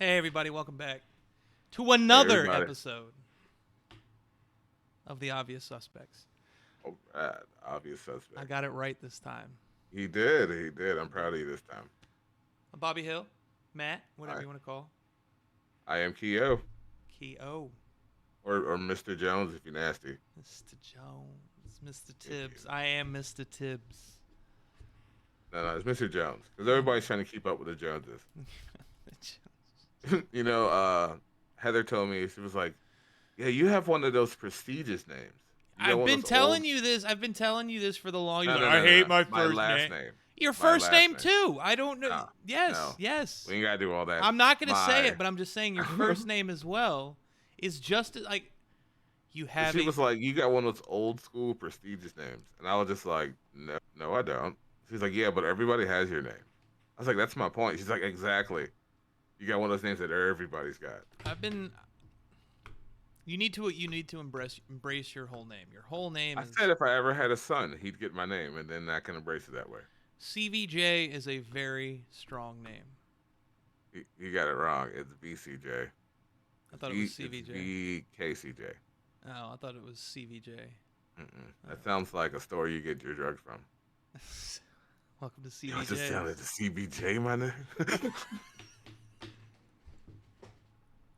Hey, everybody, welcome back to another Everybody. episode of The Obvious Suspects. Oh, right. Obvious I suspect. got it right this time. He did. He did. I'm I did. proud of you this time. I'm Bobby Hill, Matt, whatever I you want to call. I am Keo Keo, or Mr. Jones if you're nasty. Mr. Jones, Mr. If Tibbs. I am Mr. Tibbs. no, it's Mr. Jones because Yeah. everybody's trying to keep up with the Joneses. you know, Heather told me she was like, "Yeah, you have one of those prestigious names. You got I've one of been those old." telling you this. I've been telling you this for the long. You're No, like, no, I no, no, hate no. my My first last name. name. Your My first last name name. too. I don't know. No, Yes, no. yes. We ain't gotta do all that. I'm not gonna say My. it, but I'm just saying your first name as well is just like you have She a. was like, "You got one of those old school prestigious names," and I was just like, "No, no, I don't." She's like, "Yeah, but everybody has your name." I was like, "That's my point." She's like, "Exactly. You got one of those names that everybody's got." I've been. You need to embrace your whole name. Your whole name I is said if I ever had a son, he'd get my name, and then I can embrace it that way. CVJ is a very strong name. You got it wrong. It's BCJ. I thought it was It's CVJ. VKCJ. Oh, I thought it was CVJ. That sounds like a store you get your drugs from. Welcome to Yo, it just CVJ. sounded to CBJ, my name.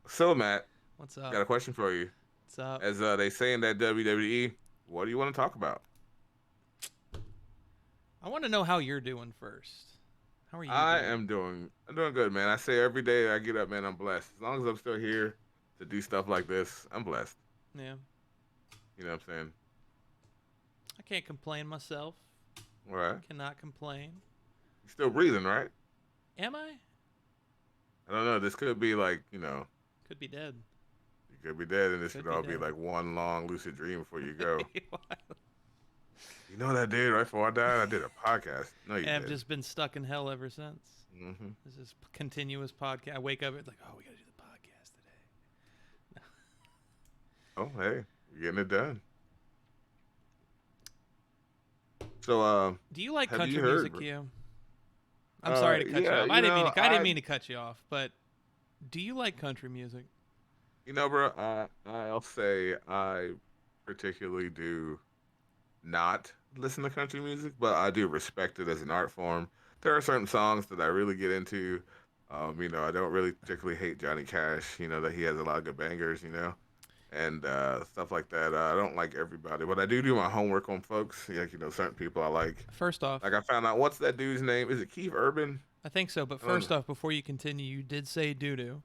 So, Matt, What's up? got a question for you. What's up? As they say in that WWE, what do you want to talk about? I want to know how you're doing first. How are you I'm doing? doing good, man. I say every day I get up, man, I'm blessed. As long as I'm still here to do stuff like this, I'm blessed. Yeah, You know what I'm saying? I can't complain myself. All right. Cannot complain. You're still breathing, right? Am I? I don't know. This could be like, Could be dead. you could be dead, and this Could could be all be dead. like one long lucid dream before you go. You know what I did right before I died? I did a podcast. No, you And I've did. just been stuck in hell ever since. Mm-hmm. This is continuous podcast. I wake up, it's like, oh, we got to do the podcast today. Oh, hey, you're getting it done. So, Do you like have you country heard? music, Q? I'm sorry to cut you Yeah, off. I didn't mean to cut you off, but do you like country music? bro, I'll say I particularly do not listen to country music, but I do respect it as an art form. There are certain songs that I really get into. I don't really particularly hate Johnny Cash. You know that he has a lot of good bangers. And stuff like that. I don't like everybody, but I do my homework on folks. Like certain people I like. First off, Like I found out what's that dude's name? Is it Keith Urban? I think so, but I don't know. first off, before you continue, you did say doo-doo.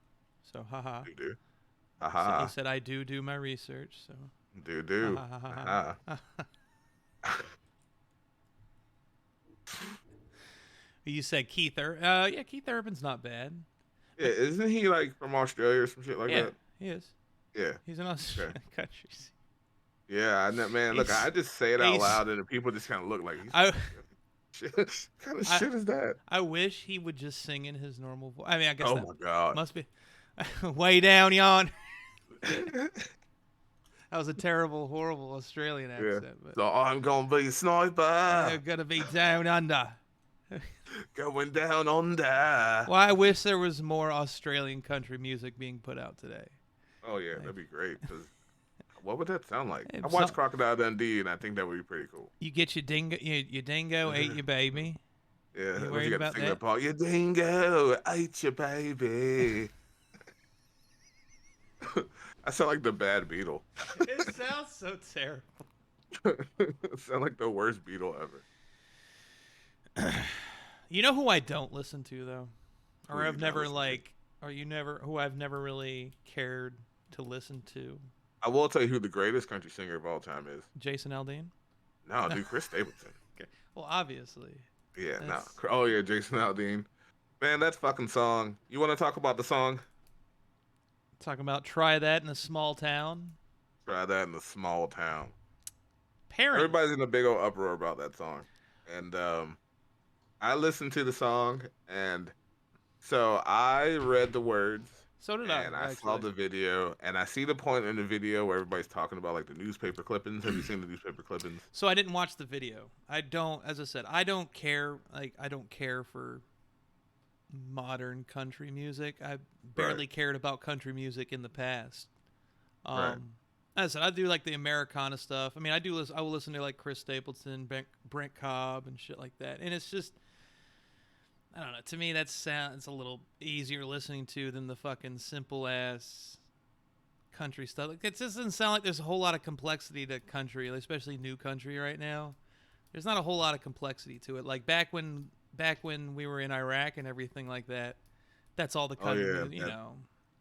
So, haha. Do do. So you Aha. said I do my research, so Do ha do. ha ha ha Aha. ha. You said Keith yeah, Keith Urban's not bad. Yeah, isn't he like from Australia or some shit like Yeah, that? he is. Yeah. He's an Okay. Australian country. Yeah, I know, man. Look, He's, I just say it out he's loud, and the people just kind of look like he's I shit. What kind of I shit is that? I wish he would just sing in his normal voice. I mean, I guess Oh that my god. must be way down yon. That was a terrible, horrible Australian Yeah. accent, but So I'm gonna be a they're sniper gonna be down under. going down under. Well, I wish there was more Australian country music being put out today. Oh yeah, Like, that'd be great. Cause what would that sound like? hey, I watched Crocodile Dundee, and I think that would be pretty cool. you get your dingo, your dingo ate your baby. Yeah, You what you worried got to about sing that? that part? Your dingo ate your baby. I sound like the bad beetle. It sounds so terrible. I sound like the worst beetle ever. You know who I don't listen to though, Who or you I've not never listen to? who I've never really cared to listen to. I will tell you who the greatest country singer of all time is. Jason Aldeane. No, dude, Chris Stapleton. Okay. Well, obviously. Yeah, no. That's Oh yeah, Jason Aldeane. Man, that fucking song. You want to talk about the song? talking about try that in a small town. Try that in a small town. Parent. Everybody's in a big old uproar about that song, and I listened to the song, and so I read the words, So did and I saw actually. the video, and I see the point in the video where everybody's talking about like the newspaper clippings. Have you seen the newspaper clippings? So I didn't watch the video. I don't, as I said, I don't care. Like I don't care for modern country music. I Right. barely cared about country music in the past. Right. As I said, I do like the Americana stuff. I mean, I do listen. I will listen to like Chris Stapleton, Brent Cobb, and shit like that. And it's just, I don't know. To me, it's a little easier listening to than the fucking simple ass country stuff. Like, it just doesn't sound like there's a whole lot of complexity to country, especially new country right now. There's not a whole lot of complexity to it. Like back when we were in Iraq and everything like that. That's all the Oh country yeah, music, you know.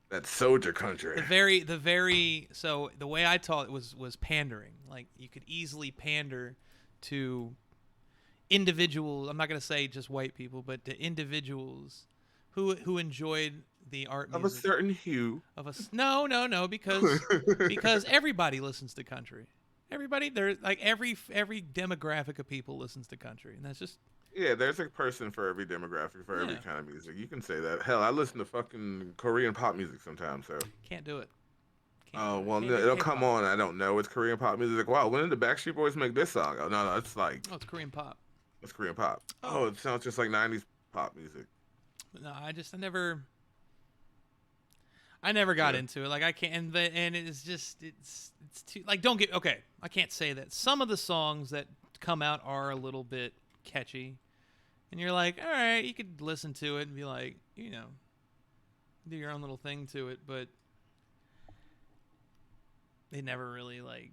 that soldier country. The very so the way I taught it was pandering. Like you could easily pander to individuals. I'm not gonna say just white people, but to individuals who enjoyed the art Of a music certain hue. of us. No, because everybody listens to country. Everybody there, like every demographic of people listens to country, and that's just Yeah, there's a person for every demographic, for every yeah, kind of music. You can say that. Hell, I listen to fucking Korean pop music sometimes. So, can't do it. Can't do oh it. well, Can't do it'll come K-pop. on. I don't know. It's Korean pop music. Like, wow, when did the Backstreet Boys make this song? Oh no, it's like Oh, it's Korean pop. it's Korean pop. Oh Oh, it sounds just like '90s pop music. no, I never got Yeah. into it. Like I can't, and it's just it's too like don't get okay. I can't say that. Some of the songs that come out are a little bit catchy, and you're like, all right, you could listen to it and be like, do your own little thing to it, but they never really like.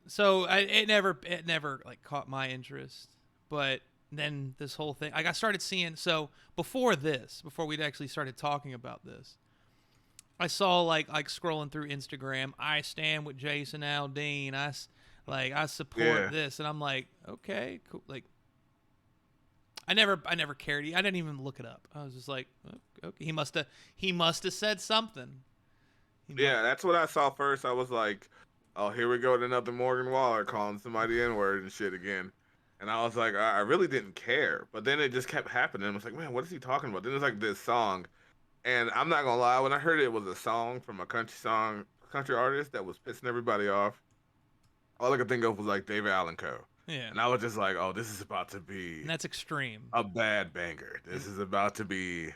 So it never like caught my interest. But then this whole thing, like I started seeing. So before we'd actually started talking about this, I saw like scrolling through Instagram. I stand with Jason Aldeane. I support Yeah. this, and I'm like, okay, cool. Like I never cared. I didn't even look it up. I was just like, okay, he must have said something. He mu- Yeah, that's what I saw first. I was like, oh, here we go with another Morgan Waller calling somebody N word and shit again. And I was like, I really didn't care. But then it just kept happening. I was like, man, what is he talking about? Then it's like this song. And I'm not gonna lie, when I heard it was a song from a country artist that was pissing everybody off, all I could think of was like David Allen Coe. yeah, And I was just like, oh, this is about to be and that's extreme. a bad banger. And This is about to be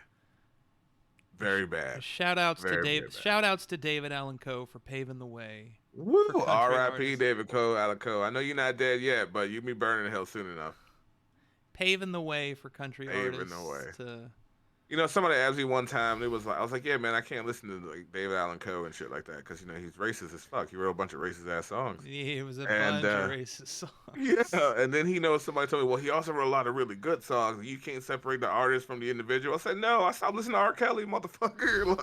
very bad. shout outs to Very, very Dave. bad. Shout outs to David Allen Coe for paving the way Woo! for country R.I.P. artists. David Coe, Alec Coe. I know you're not dead yet, but you'll be burning in hell soon enough. Paving the way for country Paving the artists way. to. You know, somebody asked me one time. It was like I was like, yeah, man, I can't listen to like David Allen Coe and shit like that because he's racist as fuck. He wrote a bunch of racist ass songs. Yeah, it was a And bunch of racist songs. yeah, and then somebody told me, well, he also wrote a lot of really good songs. You can't separate the artist from the individual. I said, no, I stopped listening to R. Kelly, motherfucker.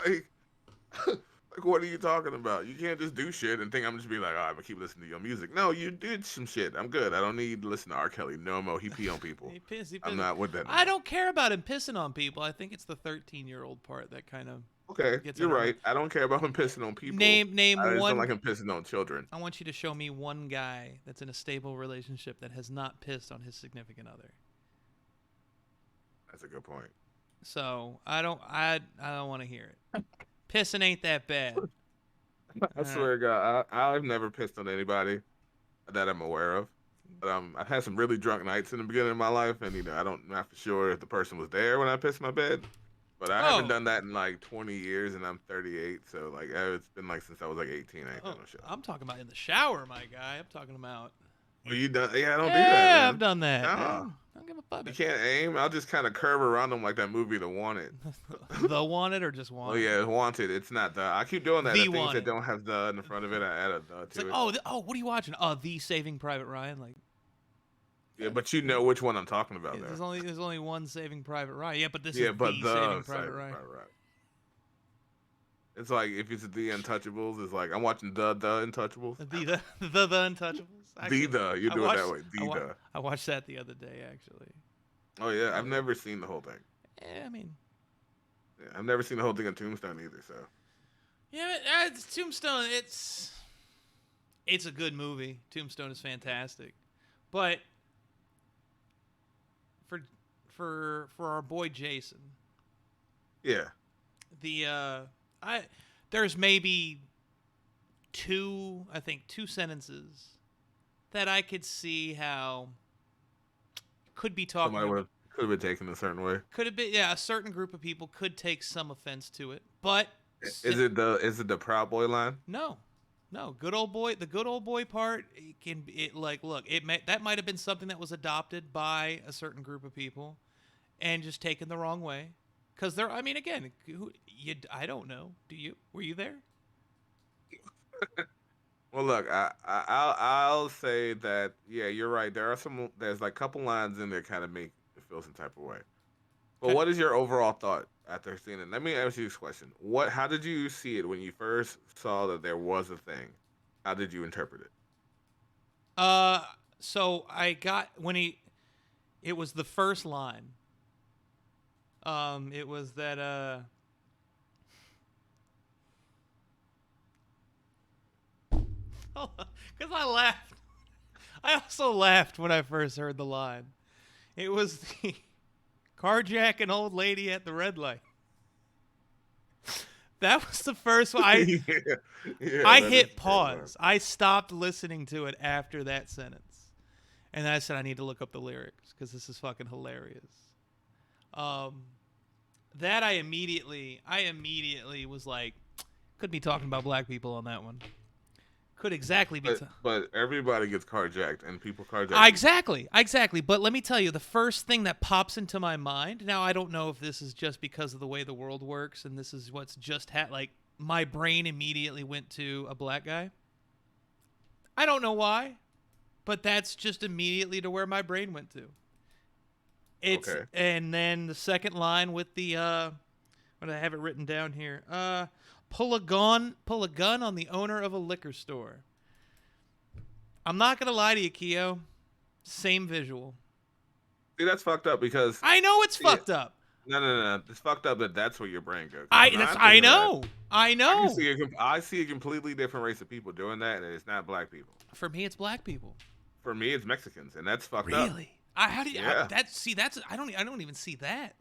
Like, what are you talking about? You can't just do shit and think I'm just be like, oh, I'm gonna keep listening to your music. No, you did some shit. I'm good. I don't need to listen to R. Kelly no more. He pee on people. He I'm pissed. not with that no I more. don't care about him pissing on people. I think it's the 13-year-old part that kind of Okay, gets you're under my. right. I don't care about him pissing on people. Name I just don't one. like him pissing on children. I want you to show me one guy that's in a stable relationship that has not pissed on his significant other. That's a good point. So I don't want to hear it. Pissing ain't that bad. I swear to God, I've never pissed on anybody that I'm aware of. But I've had some really drunk nights in the beginning of my life, and I'm not for sure if the person was there when I pissed my bed. But I haven't Oh, done that in like 20 years, and I'm 38, so like it's been like since I was like 18. I ain't done no shit. I'm talking about in the shower, my guy. I'm talking about. Well, you done? Yeah, I don't do that, Yeah, I've man. done that. I No, don't give a fuck. you can't aim. I'll just kind of curve around them like that movie, The Wanted. The wanted or just Oh wanted? yeah, Wanted. It's not the. I keep doing that. The The things that Wanted. don't have the in the front of it, I add a the It's like, to it. what are you watching? The Saving Private Ryan. Like, Yeah, but you know which one I'm talking about yeah, there. there's only one Saving Private Ryan. Yeah, but this Yeah, is but the the Saving Private Ryan. right. It's like if it's the Untouchables, it's like I'm watching the Untouchables. The Untouchables. Actually, You I do it that watched, way. I watched that the other day. Actually, Oh yeah, I've never seen the whole thing. yeah, I mean, Yeah, I've never seen the whole thing on Tombstone either. So yeah, it's Tombstone. It's a good movie. Tombstone is fantastic, but for for our boy Jason, yeah, there's maybe two sentences that I could see how could be talking somebody would about. Could have been taken a certain way. Could have been, yeah, a certain group of people could take some offense to it, but Is it the Proud Boy line? no, no, good old boy. The good old boy part like look, that might have been something that was adopted by a certain group of people, and just taken the wrong way, because there. I mean, again, I don't know. Do you? Were you there? Well, look, I'll say that yeah, you're right. There's like a couple lines in there kind of make you feel some type of way. But Okay. what is your overall thought after seeing it? Let me ask you this question: How did you see it when you first saw that there was a thing? How did you interpret it? Uh, so I got it was the first line. It was that because I laughed. I also laughed when I first heard the line. It was the carjack an old lady at the red light. That was the first one. yeah, yeah, I that is hit the first one. pause. I stopped listening to it after that sentence, and then I said I need to look up the lyrics because this is fucking hilarious. Um, that I immediately was like, could be talking about black people on that one. Could exactly be. But everybody gets carjacked, and people carjack. Exactly. But let me tell you, the first thing that pops into my mind. Now, I don't know if this is just because of the way the world works, and this is what's just like my brain immediately went to a black guy. I don't know why, but that's just immediately to where my brain went to. Okay. And then the second line with the what do I have it written down here? Pull a gun on the owner of a liquor store. I'm not gonna lie to you, Keo. Same visual. See, that's fucked up because I know it's fucked up. no. It's fucked up that that's where your brain goes. I know. I see a completely different race of people doing that, and it's not black people. For me, it's black people. For me, it's Mexicans, and that's fucked up. Really? How do you? Yeah. I don't even see that.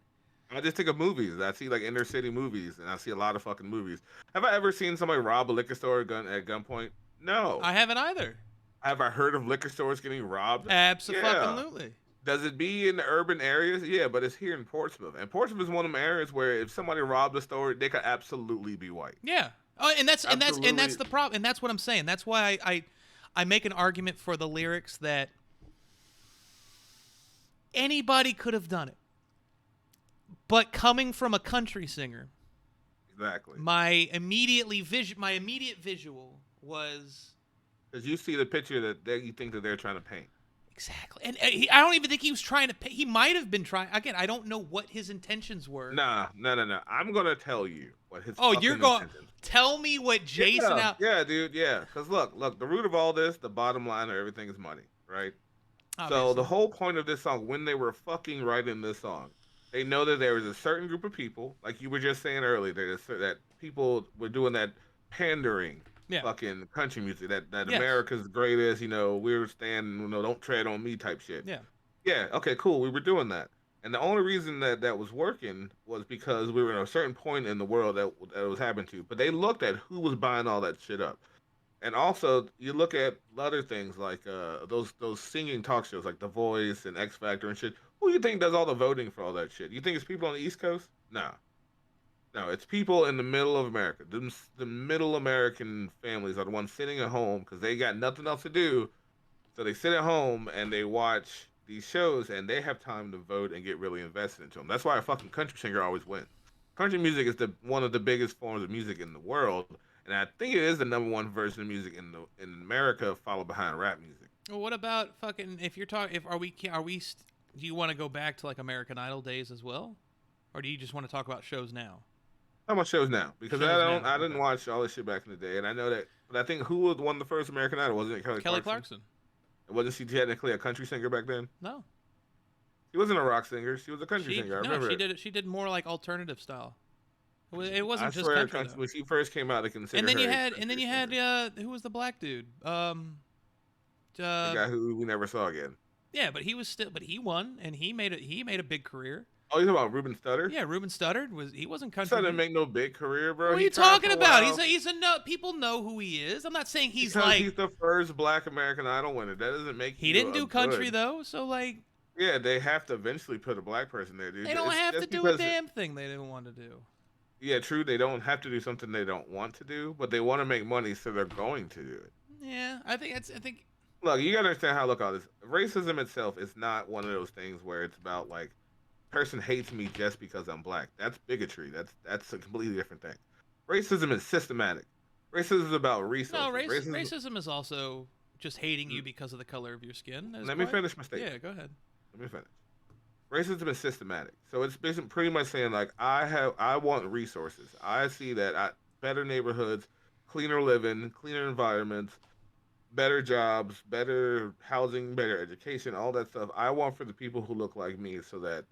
I just think of movies. I see like inner city movies, and I see a lot of fucking movies. Have I ever seen somebody rob a liquor store at gunpoint? No. I haven't either. Have I heard of liquor stores getting robbed? Absolutely. Yeah. Does it be in the urban areas? Yeah, but it's here in Portsmouth, and Portsmouth is one of them areas where if somebody robbed a store, they could absolutely be white. Yeah. Oh, and that's the problem, and that's what I'm saying. That's why I make an argument for the lyrics that anybody could have done it. But coming from a country singer, Exactly. my immediate visual was Because you see the picture that you think that they're trying to paint. exactly, and I don't even think he was trying to. He might have been trying. Again, I don't know what his intentions were. Nah. I'm gonna tell you what his. Oh, you're going. intentions. Tell me what Jason. Yeah, dude. Yeah, because look. The root of all this, the bottom line of everything is money, right? Obviously. So the whole point of this song, when they were fucking writing this song, they know that there was a certain group of people, like you were just saying earlier, that people were doing that pandering, fucking country music, that Yes. America's greatest, we're standing, don't tread on me type shit. Yeah. Yeah. Okay. Cool. We were doing that, and the only reason that was working was because we were at a certain point in the world that it was happening to. But they looked at who was buying all that shit up. And also, you look at other things like those singing talk shows like The Voice and X Factor and shit. Who you think does all the voting for all that shit? You think it's people on the East Coast? No, it's people in the middle of America. The middle American families are the ones sitting at home because they got nothing else to do. So they sit at home and they watch these shows and they have time to vote and get really invested into them. That's why a fucking country singer always wins. Country music is one of the biggest forms of music in the world. And I think it is the number one version of music in America, followed behind rap music. Well, what about fucking? If you're talking, do you want to go back to like American Idol days as well, or do you just want to talk about shows now? How much shows now? Because I didn't Okay. watch all this shit back in the day, and I know that. But I think who was won the first American Idol? Wasn't it Kelly Clarkson? Wasn't she technically a country singer back then? No. She wasn't a rock singer. She was a country singer. I remember. She did it. She did more like alternative style. It wasn't I just swear, country. when she first came out, they considered And then her you a had, country singer. who was the black dude? The guy who we never saw again. Yeah, but he won, and he made a big career. Oh, you talking about Ruben Studdard? Yeah, Ruben Studdard he wasn't country. Studdard didn't make no big career, bro. What are you talking about? He's a no. People know who he is. I'm not saying he's because like he's the first Black American Idol winner. That doesn't make he didn't do country though. So like Yeah, they have to eventually put a black person there, They dude. don't It's have to just do a because, damn thing they didn't want to do. yeah, true, they don't have to do something they don't want to do, but they want to make money, so they're going to do it. Yeah, I think it's. I think. Look, you gotta understand how I look at this. Racism itself is not one of those things where it's about like person hates me just because I'm black. That's bigotry. That's a completely different thing. Racism is systematic. Racism is about No, resources. Racism. racism is also just hating you because of the color of your skin. As Let me part. finish my Yeah, statement. go ahead. Let me finish. Racism is systematic. So it's basically pretty much saying like I want resources. I see that better neighborhoods, cleaner living, cleaner environments, better jobs, better housing, better education, all that stuff. I want for the people who look like me, so that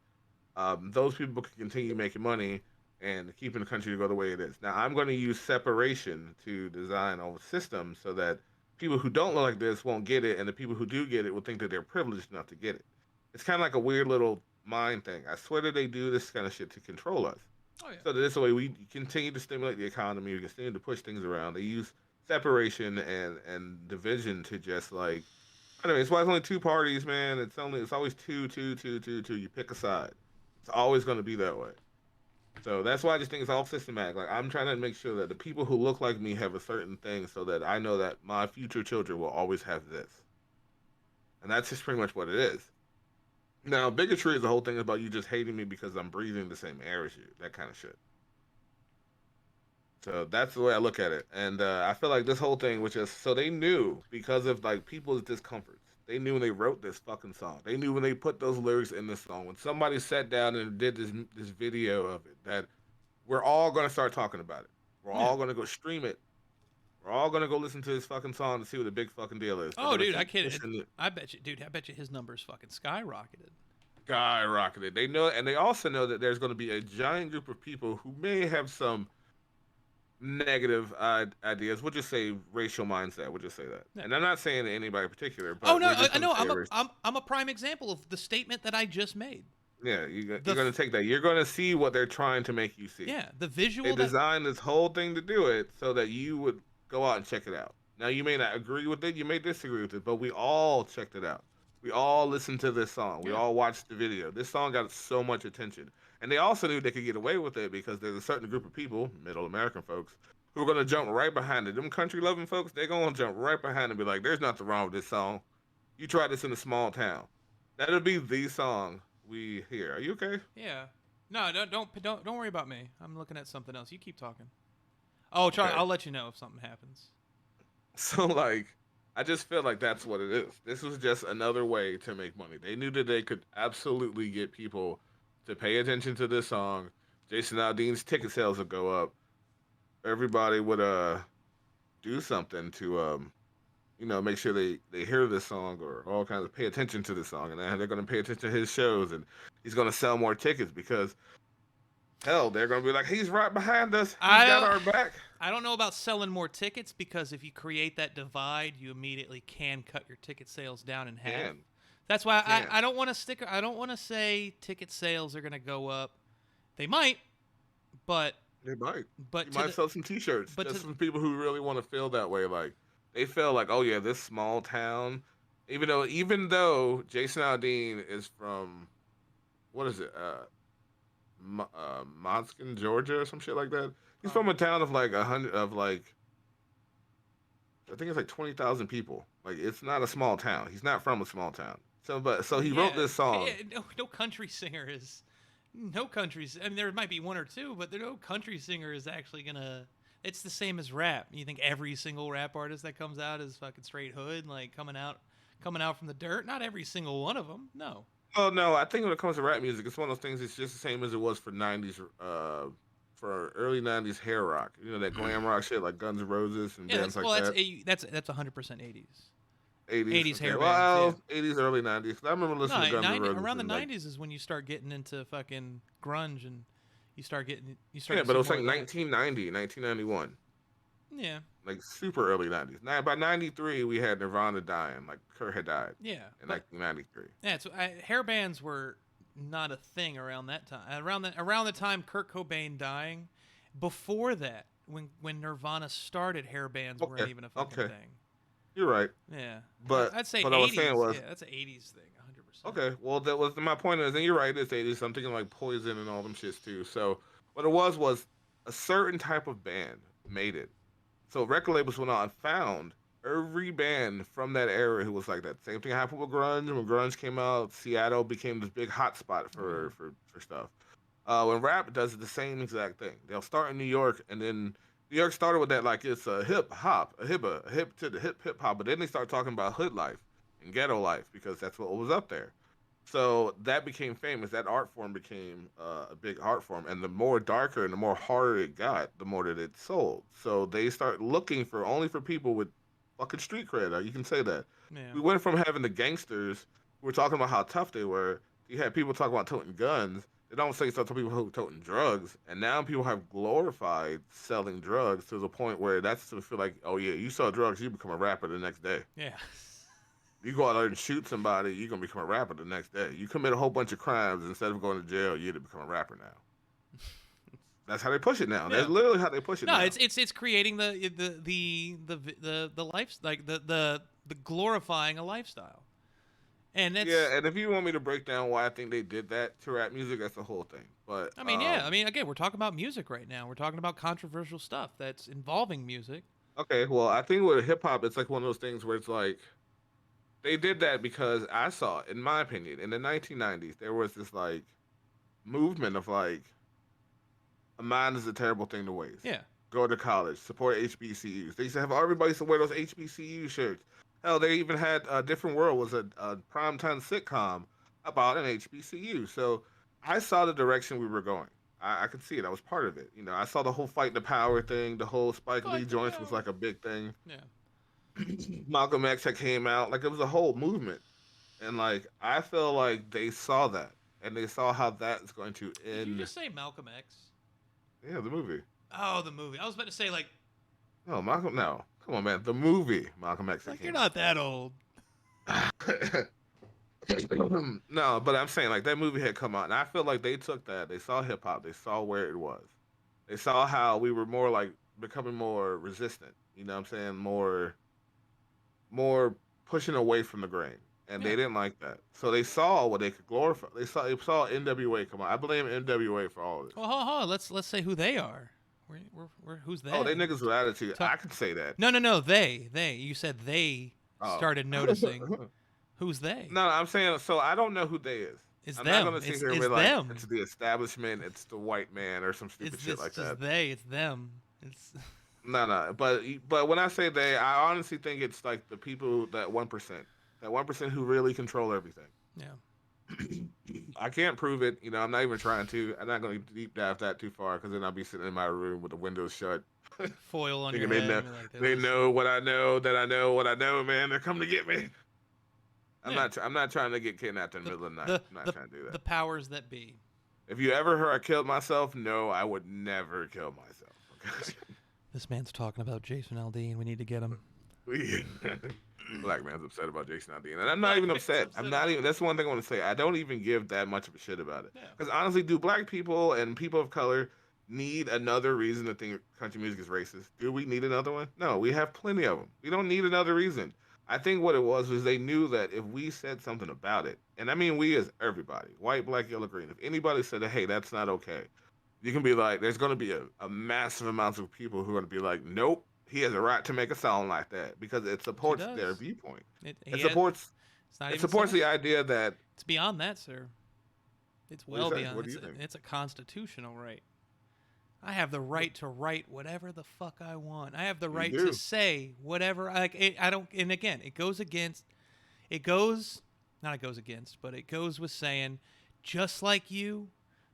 those people can continue making money and keeping the country to go the way it is. Now, I'm going to use separation to design a system so that people who don't look like this won't get it, and the people who do get it will think that they're privileged enough to get it. It's kind of like a weird little mind thing. I swear that they do this kind of shit to control us. Oh yeah. So that this way we continue to stimulate the economy, we continue to push things around. They use separation and division to just like I mean, it's why it's only two parties, man. It's always two, two, two, two, two. You pick a side. It's always going to be that way. So that's why I just think it's all systematic. Like I'm trying to make sure that the people who look like me have a certain thing, so that I know that my future children will always have this, and that's just pretty much what it is. Now, bigotry is the whole thing about you just hating me because I'm breathing the same air as you, that kind of shit. So that's the way I look at it, and I feel like this whole thing, which is so they knew because of like people's discomforts. They knew when they wrote this fucking song. They knew when they put those lyrics in this song. When somebody sat down and did this video of it, that we're all gonna start talking about it. We're Yeah. all gonna go stream it. We're all gonna go listen to this fucking song to see what the big fucking deal is. They're Oh, gonna dude, I keep can't. pushing it. I bet you, dude. I bet you his numbers fucking skyrocketed. Skyrocketed. They know, and they also know that there's going to be a giant group of people who may have some negative ideas. We'll just say racial mindset. We'll just say that. Yeah. And I'm not saying anybody in particular, Oh but no, we're just I going to know. say race. I'm a prime example of the statement that I just made. Yeah, The you're going to take that. You're going to see what they're trying to make you see. yeah, the They visual that designed this whole thing to do it so that you would go out and check it out. Now, you may not agree with it, you may disagree with it, but we all checked it out. We all listened to this song. We yeah. all watched the video. This song got so much attention. And they also knew they could get away with it because there's a certain group of people, middle American folks, who are going to jump right behind it. Them country loving folks, they're going to jump right behind it and be like, there's nothing wrong with this song. You tried this in a small town. That'll be the song we hear. Are you okay? Yeah. No, don't worry about me. I'm looking at something else. You keep talking. Oh, Charlie, Okay. I'll let you know if something happens. So like I just feel like that's what it is. This was just another way to make money. They knew that they could absolutely get people to pay attention to this song. Jason Aldeane's ticket sales would go up. Everybody would do something to make sure they hear this song or all kinds of pay attention to this song, and then they're going to pay attention to his shows, and he's going to sell more tickets because hell, they're going to be like, he's right behind us. He's I got don't our back. I don't know about selling more tickets because if you create that divide, you immediately can cut your ticket sales down in half. Can That's why can I don't want to stick. I don't want to say ticket sales are going to go up. They might, but They might. but You to might the sell some T-shirts but just to for people who really want to feel that way. Like they feel like, oh yeah, this small town. Even though Jason Aldeane is from what is it, Monskin, Georgia, or some shit like that. He's from a town of like 100 of like I think it's like 20,000 people. Like it's not a small town. He's not from a small town. So he wrote yeah, this song. no country singer is no countries. I mean, there might be one or two, but there no country singer is actually gonna. It's the same as rap. You think every single rap artist that comes out is fucking straight hood, like coming out from the dirt? Not every single one of them. No. Oh no, I think when it comes to rap music, it's one of those things. It's just the same as it was for '90s, for early '90s hair rock. You know that glam rock shit like Guns N' Roses and Yeah, bands like that. that's 100% 80s. '80s, 80s okay. hair bands. Yeah. Well, '80s, early '90s. I remember listening to No, Guns N' Roses around the and like 90s is when you start getting into fucking grunge and you start yeah, to but see it was more like of that. 1990, 1991, Yeah. like super early '90s. Now by '93 we had Nirvana dying, like Kurt had died Yeah. in But 1993. yeah, hair bands were not a thing around that time. Around the time Kurt Cobain dying, before that, when Nirvana started, hair bands weren't Okay, even a fucking okay, thing. you're right. Yeah, But I'd say what I was saying 80s. was Yeah, that's an 80s thing, Okay, well, that was my point is, and you're right, it's 80s. I'm thinking like Poison and all them shits too. So what it was a certain type of band made it. So record labels went out and found every band from that era who was like that. Same thing happened with grunge. When grunge came out, Seattle became this big hot spot Oh yeah. for stuff. When rap does the same exact thing, they'll start in New York, and then New York started with that like it's a hip hop, a hip to the hip hop, but then they start talking about hood life and ghetto life because that's what was up there. So that became famous. That art form became a big art form, and the more darker and the more harder it got, the more that it sold. So they start looking for only for people with fucking street cred. You can say that. Yeah. We went from having the gangsters who were talking about how tough they were. You had people talking about toting guns. They don't say stuff to people who toting drugs, and now people have glorified selling drugs to the point where that's to feel like, oh yeah, you sell drugs, you become a rapper the next day. Yeah. You go out there and shoot somebody, you're gonna become a rapper the next day. You commit a whole bunch of crimes instead of going to jail, you're to become a rapper now. That's how they push it now. Yeah. That's literally how they push it No, now. it's creating the life, like the glorifying a lifestyle, and that's. Yeah, and if you want me to break down why I think they did that to rap music, that's the whole thing. But I mean, yeah. I mean, again, we're talking about music right now. We're talking about controversial stuff that's involving music. okay, well, I think with hip hop, it's like one of those things where it's like they did that because I saw, in my opinion, in the 1990s, there was this like movement of like a mind is a terrible thing to waste. Yeah. Go to college, support HBCUs. They used to have everybody used to wear those HBCU shirts. Hell, they even had a Different World was a primetime sitcom about an HBCU. So I saw the direction we were going. I could see it. I was part of it. You know, I saw the whole fight the power thing. The whole Spike Lee Fight the joints was power. like a big thing. Yeah. Malcolm X had came out. Like it was a whole movement. And like I feel like they saw that and they saw how that's going to Did you end. just say Malcolm X? Yeah, the movie. Oh, the movie. I was about to say like No, Malcolm. No, come on, man. The movie Malcolm X that you're came not that old. out. No, but I'm saying like that movie had come out, and I feel like they took that. They saw hip hop. They saw where it was. They saw how we were more like becoming more resistant. You know what I'm saying? More pushing away from the grain, and they Yeah. didn't like that. So they saw what they could glorify. They saw NWA come out. I blame NWA for all of this. Well, hold on. Let's say who they are. Who's Oh, they they? niggas with attitude. Talk. I could say that. No. They. You said they Oh. started noticing. Who's they? No, I'm saying so. I don't know who they is. It's I'm not them. gonna sit It's here and it's be like them. it's the establishment, it's the white man, or some stupid It's shit like just that. they. It's them. It's No, no. But when I say they, I honestly think it's like the people that 1% who really control everything. yeah. I can't prove it. You know, I'm not even trying to. I'm not going to deep dive that too far because then I'll be sitting in my room with the windows shut, Foil on your thinking head. And be like, they listen. know what I know, that I know what I know. Man, they're coming to get me. Yeah. I'm not trying to get kidnapped in the middle of the night. The I'm not the trying to do that. the powers that be. If you ever heard I killed myself, no, I would never kill myself. Okay? This man's talking about Jason Aldeane. We need to get him. We- Black man's upset about Jason Aldeane, and I'm not even upset. I'm not even. That's one thing I want to say. I don't even give that much of a shit about it. Yeah. Because honestly, do black people and people of color need another reason to think country music is racist? Do we need another one? No, we have plenty of them. We don't need another reason. I think what it was they knew that if we said something about it, and I mean we as everybody, white, black, yellow, green, if anybody said, hey, that's not okay, you can be like, there's going to be a massive amount of people who are going to be like, nope, he has a right to make a song like that because it supports their does. viewpoint. It It supports It's not it even supports the soft. idea that It's beyond that, sir. It's What do you well say? beyond. What do you think? It's a constitutional right. I have the right to write whatever the fuck I want. I have the you right do. to say whatever I don't. And again, it goes against. It goes not. It goes against, but it goes with saying, just like you,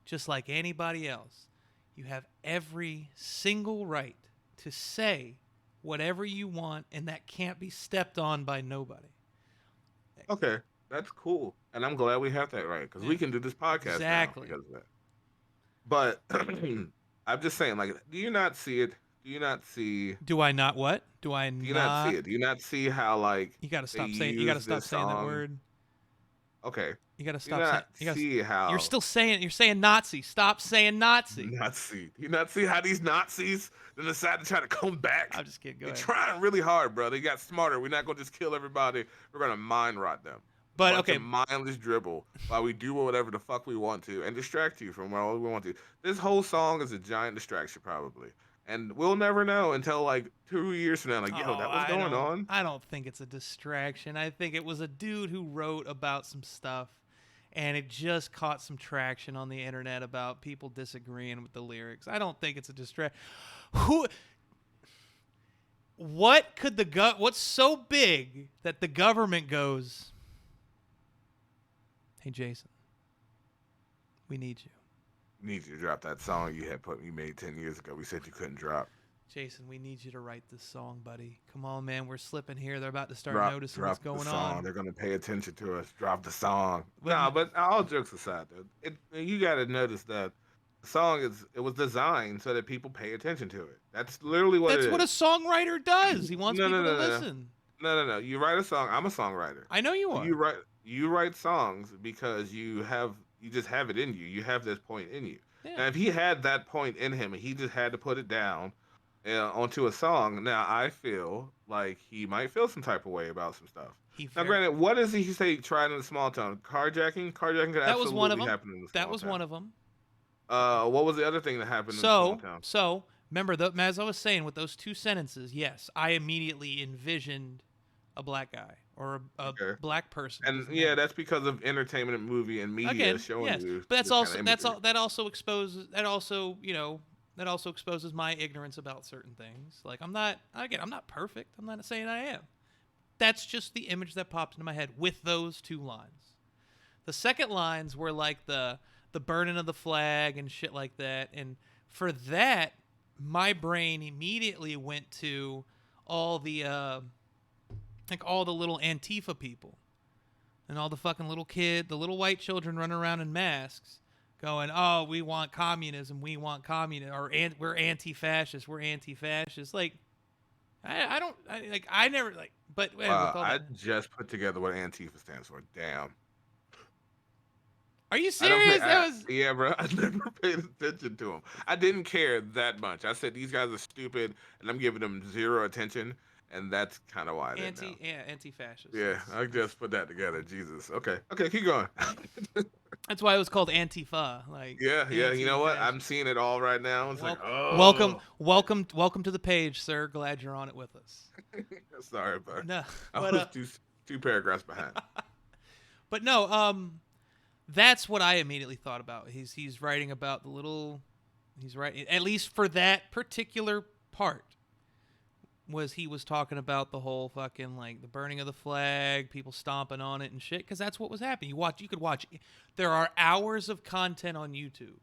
just like anybody else, you have every single right to say whatever you want, and that can't be stepped on by nobody. Okay, that's cool, and I'm glad we have that right because we Yeah. can do this podcast now Exactly. because of that. But I'm just saying, like, do you not see it? Do you not see? Do I not what? Do I Do you not see not? it? Do you not see how like You gotta they stop saying. You gotta use stop this saying that song? word. Okay, You gotta do you stop saying. not You gotta. see You're how still saying. You're saying Nazi. Stop saying Nazi. Nazi? Do you not see how these Nazis then decide to try to come back? I'm just kidding. Go They're ahead. trying really hard, bro. They got smarter. We're not gonna just kill everybody. We're gonna mind rot them. A But bunch of okay, mindless dribble while we do whatever the fuck we want to and distract you from what we want to. This whole song is a giant distraction, probably. And we'll never know until like 2 years from now. Like, yo, oh, that was going on. I don't think it's a distraction. I think it was a dude who wrote about some stuff, and it just caught some traction on the internet about people disagreeing with the lyrics. I don't think it's a distraction. Who? What could What's so big that the government goes, "Hey, Jason, we need you. Need you to drop that song you made 10 years ago. We said you couldn't drop. Jason, we need you to write this song, buddy. Come on, man. We're slipping here. They're about to start Drop noticing what's drop the going song. on." They're gonna pay attention to us. Drop the song. But Nah, but all jokes aside, though, you gotta notice that the song it was designed so that people pay attention to it. That's literally what it that's what a is. songwriter does. He wants No, no, people to no, no, no, listen. no, no, no. You write a song. I'm a songwriter. I know you You are. write you write songs because you just have it in you. You have this point in you. Yeah. Now, if he had that point in him and he just had to put it down onto a song, now I feel like he might feel some type of way about some stuff. He Now, very, granted, what does he say? Tried in a small town, carjacking. Carjacking could that was one of absolutely them. happen in a That small was one town. of them. What was the other thing that happened in a small So, town? so remember, as I was saying with those two sentences, yes, I immediately envisioned a black guy or a Okay. black person. And yeah, that's because of entertainment, movie, and media Again, showing yes, you but that's this kind also of imagery. that also exposes that also exposes my ignorance about certain things. Like I'm not perfect. I'm not saying I am. That's just the image that popped into my head with those two lines. The second lines were like the burning of the flag and shit like that, and for that, my brain immediately went to all the like all the little Antifa people and all the fucking the little white children running around in masks, going, "Oh, we want communism, or we're anti-fascist, we're anti-fascist." Like, I never like, but with all I that, just put together what Antifa stands for. Damn. are you I don't pay. serious? That was Yeah, bro. I never paid attention to them. I didn't care that much. I said these guys are stupid, and I'm giving them zero attention, and that's kind of why I didn't know. anti-fascist. Yeah, I just put that together. Jesus. Okay. Okay. Keep going. That's why it was called Antifa, like Yeah. Yeah. You know what? I'm anti-fascist. seeing it all right now. It's like, Welcome, oh. welcome to the page, sir. Glad you're on it with us. Sorry, but No, I but was two paragraphs behind. but no, that's what I immediately thought about. He's writing about the little, he's right, at least for that particular part, he was talking about the whole fucking like the burning of the flag, people stomping on it and shit, because that's what was happening. You could watch. There are hours of content on YouTube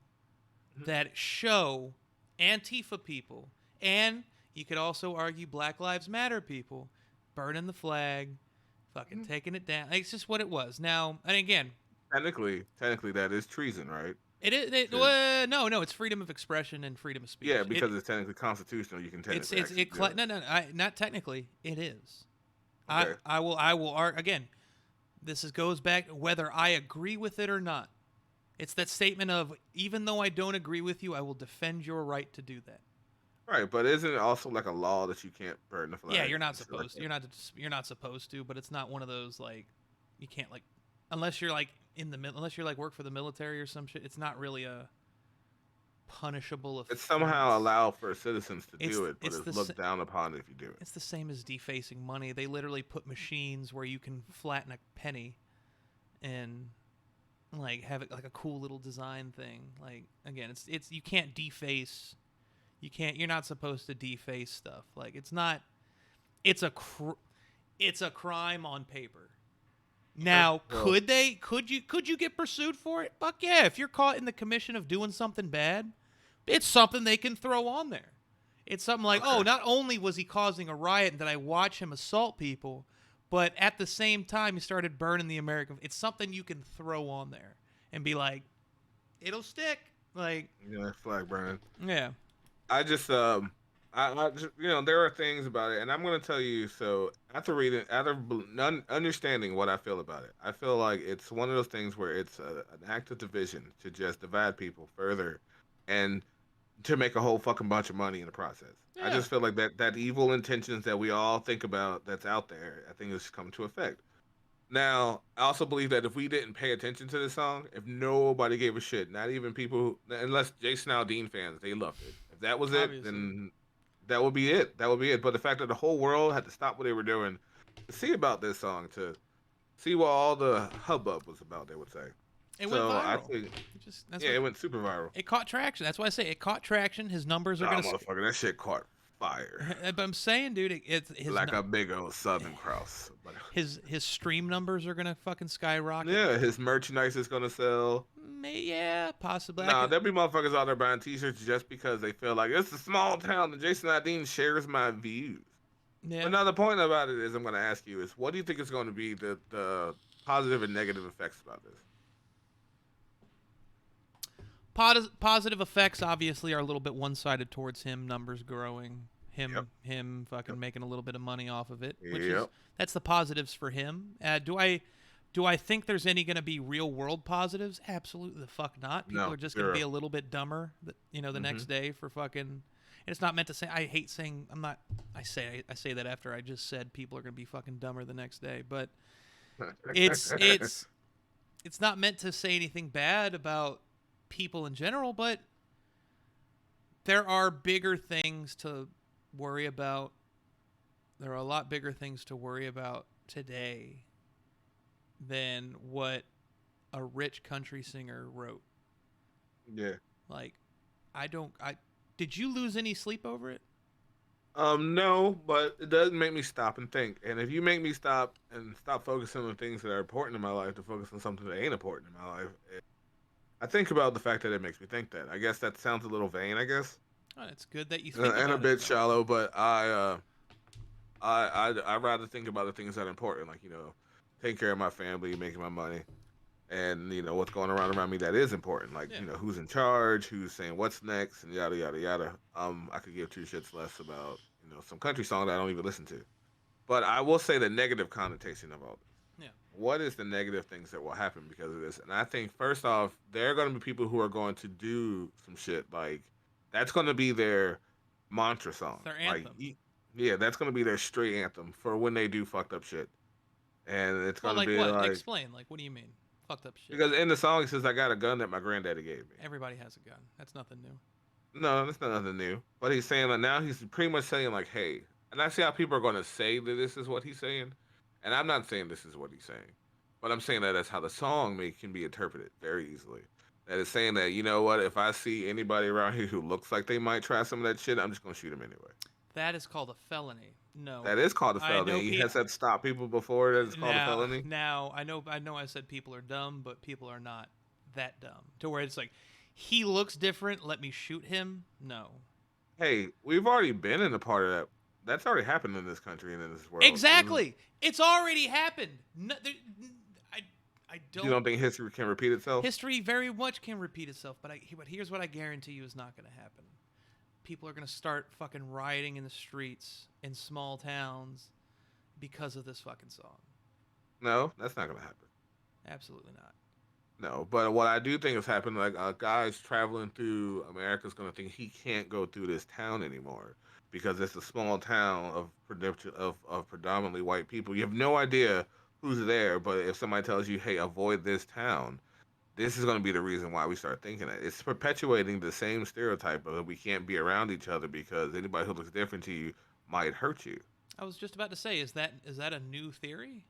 that show Antifa people, and you could also argue Black Lives Matter people burning the flag, fucking taking it down. Like, it's just what it was. Now, and again, Technically, that is treason, right? no, it's freedom of expression and freedom of speech. Yeah, because it's technically constitutional. You can technically do it. No, not technically. It is. Okay. I will again. Goes back whether I agree with it or not. It's that statement of, even though I don't agree with you, I will defend your right to do that. Right, but isn't it also like a law that you can't burn the flag? Yeah, you're not and shit like supposed. that? You're not supposed to. But it's not one of those like you can't like unless you're like unless you're like work for the military or some shit. It's not really a punishable offense. It's somehow allowed for citizens to It's- do it, but it's it's the looked down upon if you do it. It's the same as defacing money. They literally put machines where you can flatten a penny and like have it like a cool little design thing. Like, again, it's you can't deface. You're not supposed to deface stuff. Like, it's not. It's a crime on paper. Now, Well, could you get pursued for it? Fuck yeah! If you're caught in the commission of doing something bad, it's something they can throw on there. It's something like, Okay. oh, not only was he causing a riot and did I watch him assault people, but at the same time he started burning the American. It's something you can throw on there and be like, it'll stick. Like, yeah, flag burning. yeah, I just I just, there are things about it, and I'm gonna tell you. So after reading, understanding what I feel about it, I feel like it's one of those things where it's an act of division to just divide people further, and to make a whole fucking bunch of money in the process. I yeah, just feel like that evil intentions that we all think about that's out there, I think it's come to effect. Now, I also believe that if we didn't pay attention to this song, if nobody gave a shit, not even people, unless Jason Aldeane fans, they loved it. If that was it, Obviously. then that would be it. That would be it. But the fact that the whole world had to stop what they were doing to see about this song, to see what all the hubbub was about, they would say. It went So I viral. think, It just that's yeah, what it went super viral. it caught traction. That's why I say it caught traction. His numbers are Nah, gonna. motherfucker, that shit caught fire But I'm saying, dude, it's like a big old Southern Cross. But his stream numbers are gonna fucking skyrocket. yeah, his merchandise is gonna sell. Yeah, possibly. I Nah, could. there'll be motherfuckers out there buying T-shirts just because they feel like it's a small town and Jason Aldeane shares my views. Yeah. Another point about it is I'm going to ask you is what do you think is going to be the positive and negative effects about this? Positive effects obviously are a little bit one-sided towards him. Numbers growing. Yep. Him fucking Yep. making a little bit of money off of it, which is Yep. that's the positives for him. Do I think there's any going to be real world positives? Absolutely the fuck not. People No. are just going to be Zero. a little bit dumber, the Mm-hmm. next day for fucking. And it's not meant to say. I hate saying. I'm not. I say that after I just said people are going to be fucking dumber the next day, but it's it's it's not meant to say anything bad about people in general, but there are bigger things to worry about. There are a lot bigger things to worry about today than what a rich country singer wrote. Yeah. Like, I did you lose any sleep over it? No, but it does make me stop and think. And if you make me stop and stop focusing on things that are important in my life to focus on something that ain't important in my life, I think about the fact that it makes me think that. I guess that sounds a little vain, I guess, Oh, it's good that you think and a about it bit though. shallow. But I rather think about the things that are important, like taking care of my family, making my money, and what's going around me that is important, like Yeah. who's in charge, who's saying what's next, and yada yada yada. I could give two shits less about some country song that I don't even listen to. But I will say the negative connotation of all this. Yeah. What is the negative things that will happen because of this? And I think first off, there are going to be people who are going to do some shit like that's going to be their mantra song. It's their Like, anthem. yeah, that's going to be their straight anthem for when they do fucked up shit. And it's Well, going to like be what? like Explain. Like, what do you mean? Fucked up shit. because in the song it says I got a gun that my granddaddy gave me. Everybody has a gun. That's nothing new. No, that's not nothing new. But he's saying that now he's pretty much saying like, hey, and I see how people are going to say that this is what he's saying, and I'm not saying this is what he's saying, but I'm saying that that's how the song can be interpreted very easily. That is saying that you know what, if I see anybody around here who looks like they might try some of that shit, I'm just gonna shoot him anyway. That is called a felony. No, That is called a I know. felony. He has said stop people before that it's called a Now, felony. now I know. I said people are dumb, but people are not that dumb to where it's like he looks different. Let me shoot him. No, Hey, we've already been in a part of that. That's already happened in this country and in this world. exactly. It's already happened. No, I I You don't think history can repeat itself? History very much can repeat itself, but here's what I guarantee you is not going to happen. People are going to start fucking rioting in the streets in small towns because of this fucking song. No, that's not gonna happen. Absolutely not. No, but what I do think is happening, like a guy's traveling through America is going to think he can't go through this town anymore because it's a small town of predominantly white people. You have no idea who's there, but if somebody tells you, "Hey, avoid this town," this is going to be the reason why we start thinking it. It's perpetuating the same stereotype of we can't be around each other because anybody who looks different to you might hurt you. I was just about to say, is that a new theory?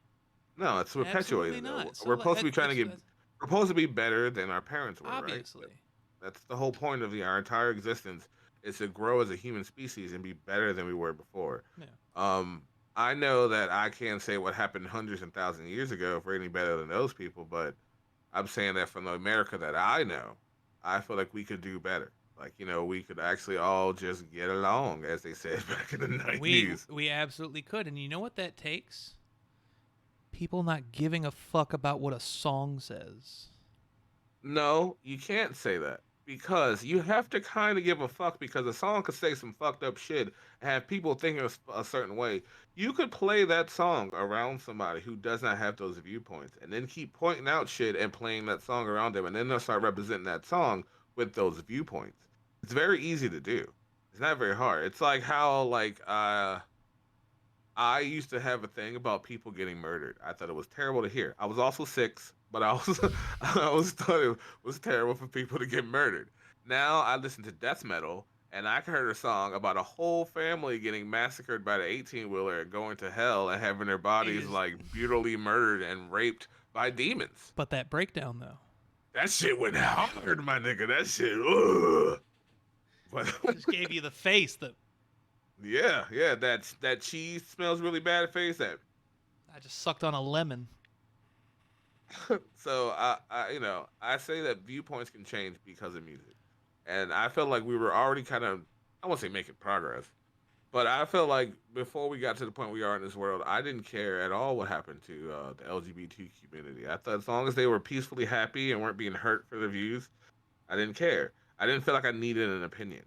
No, it's Absolutely perpetuating it. not. So We're supposed to be trying to get. that's We're supposed to be better than our parents were, right? obviously. That's the whole point of our entire existence is to grow as a human species and be better than we were before. Yeah. Um, I know that I can't say what happened hundreds and thousands of years ago if we're any better than those people, but I'm saying that from the America that I know, I feel like we could do better. Like, we could actually all just get along, as they said back in the We 90s. we absolutely could, and you know what that takes? People not giving a fuck about what a song says. No, you can't say that because you have to kind of give a fuck because a song could say some fucked up shit and have people thinking a certain way. You could play that song around somebody who does not have those viewpoints and then keep pointing out shit and playing that song around them and then they'll start representing that song with those viewpoints. It's very easy to do. It's not very hard. It's like how I used to have a thing about people getting murdered. I thought it was terrible to hear. I was also 6, but I was I always thought it was terrible for people to get murdered. Now I listen to death metal, and I heard a song about a whole family getting massacred by the 18-wheeler and going to hell and having their It bodies is, like brutally murdered and raped by demons. but that breakdown though, That shit went hard, my nigga. That shit. Ugh. it But just gave you the face that yeah, yeah, that cheese smells really bad face. That I just sucked on a lemon. so I say that viewpoints can change because of music, and I felt like we were already kind of, I won't say making progress, but I felt like before we got to the point we are in this world, I didn't care at all what happened to the LGBT community. I thought as long as they were peacefully happy and weren't being hurt for their views, I didn't care. I didn't feel like I needed an opinion.